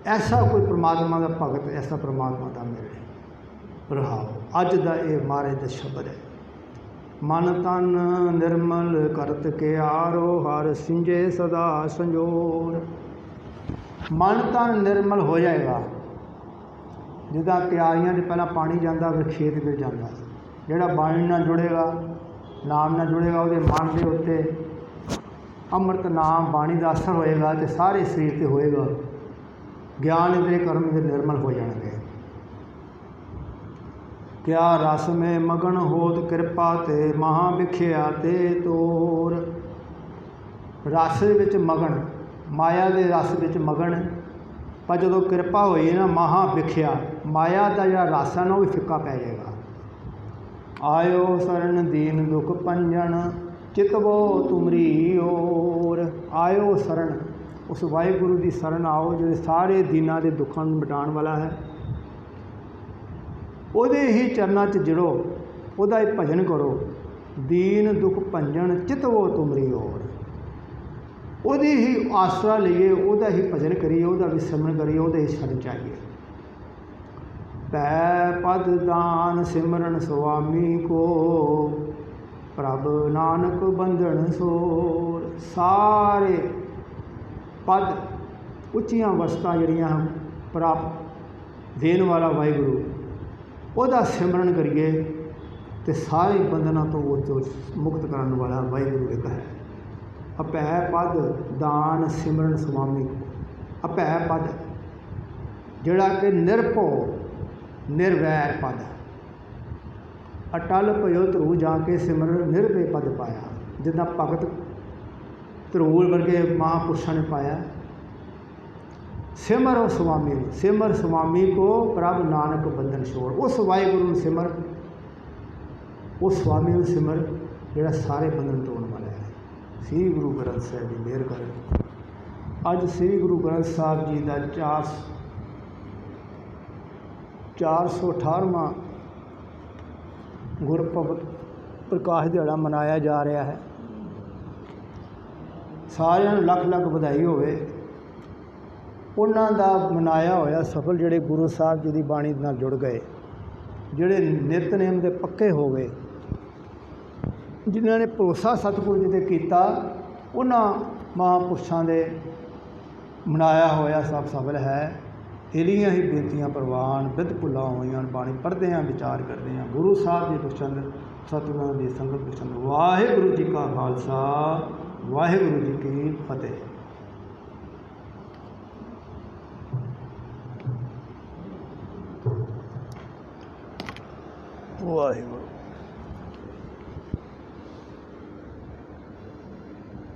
ऐसा कोई परमात्मा का भगत ऐसा परमात्मा का मिले रहाओ। अज का ये महाराज का शब्द है। मन तन निर्मल करत के आरो हर सिंजे सदा संजोर। मन तन निर्मल हो जाएगा जिदा क्यारियां पहला पानी जाता फिर खेत फिर जाता। जोड़ा बाणी नाल जुड़ेगा नाम नाल जुड़ेगा वो मन के उत्ते अमृत नाम बाणी का असर होएगा तो सारे शरीर से होएगा। ज्ञान दे कर्म दे निर्मल हो जाएंगे। क्या रस में मगन होत कृपा ते महा विख्या ते तोर। रस विच मगन माया के रस विच मगन पर जो कृपा हुई ना महा विख्या माया का जो रस है ना वो फिक्का पै जाएगा। आयो शरण दीन दुख पंजन चितवो तुमरी ओर। आयो शरण उस वाहिगुरु की शरण आओ जो सारे दीना के दुखों मिटाने वाला है। ਉਹਦੇ ही चरणों च जुड़ो ਉਹਦਾ ही भजन करो। दीन दुख भंजन चितवो तुमरी ओर। ਉਹਦੀ ही आसरा लीए ਉਹਦਾ ही भजन करिए ਉਹਦਾ भी सिमरन करिए ਉਹਦੇ ही शरण चाहिए। पै पद दान सिमरन स्वामी को प्रभ नानक बंधन सोर। सारे पद उच्चियां वस्तां जड़ियां प्राप्त देन वाला वाहिगुरु ਉਹਦਾ सिमरन करिए तो सारे बंधनों तो वो जो मुक्त करने वाला वाहिगुरु एक है। अपै पद दान सिमरन स्वामी। अपै पद जोड़ा कि निरभो निर्वैर पद। अटल भयो ध्रुव जाके सिमरन निर्भय पद पाया। जिदा भगत ध्रुव वर्गे महापुरुषों ने पाया। सिमर स्वामी सिमर स्वामी को प्रभ नानक बंधन छोड़। उस वाहिगुरु सिमर उस स्वामी को सिमर जोड़ा सारे बंधन तोड़ने वाला है। श्री गुरु ग्रंथ साहिब जी मेहर करें। अज श्री गुरु ग्रंथ साहिब जी का 418वां गुरपुरब प्रकाश दिहाड़ा मनाया जा रहा है। सारिਆਂ ਨੂੰ ਲੱਖ ਲੱਖ ਵਧਾਈ ਹੋਵੇ। ਉਹਨਾਂ ਦਾ ਮਨਾਇਆ ਹੋਇਆ ਸਫਲ ਜਿਹੜੇ ਗੁਰੂ ਸਾਹਿਬ ਜੀ ਦੀ ਬਾਣੀ ਨਾਲ ਜੁੜ ਗਏ, ਜਿਹੜੇ ਨਿਤਨੇਮ ਦੇ ਪੱਕੇ ਹੋ ਗਏ, ਜਿਨ੍ਹਾਂ ਨੇ ਭਰੋਸਾ ਸਤਿਗੁਰੂ ਜੀ 'ਤੇ ਕੀਤਾ, ਉਹਨਾਂ ਮਹਾਂਪੁਰਸ਼ਾਂ ਦੇ ਮਨਾਇਆ ਹੋਇਆ ਸਭ ਸਫਲ ਹੈ। ਇਹਦੀਆਂ ਹੀ ਬੇਨਤੀਆਂ ਪ੍ਰਵਾਨ ਬਿਧ ਭੁੱਲਾਂ ਹੋਈਆਂ ਬਾਣੀ ਪੜ੍ਹਦੇ ਹਾਂ ਵਿਚਾਰ ਕਰਦੇ ਹਾਂ। ਗੁਰੂ ਸਾਹਿਬ ਜੀ ਬਖਸ਼ਣ ਸਤਿਗੁਰਾਂ ਦੀ ਸੰਗਤ ਬਖਸ਼ਣ। ਵਾਹਿਗੁਰੂ ਜੀ ਕਾ ਖਾਲਸਾ ਵਾਹਿਗੁਰੂ ਜੀ ਕੀ ਫਤਿਹ। ਵਾਹਿਗੁਰੂ।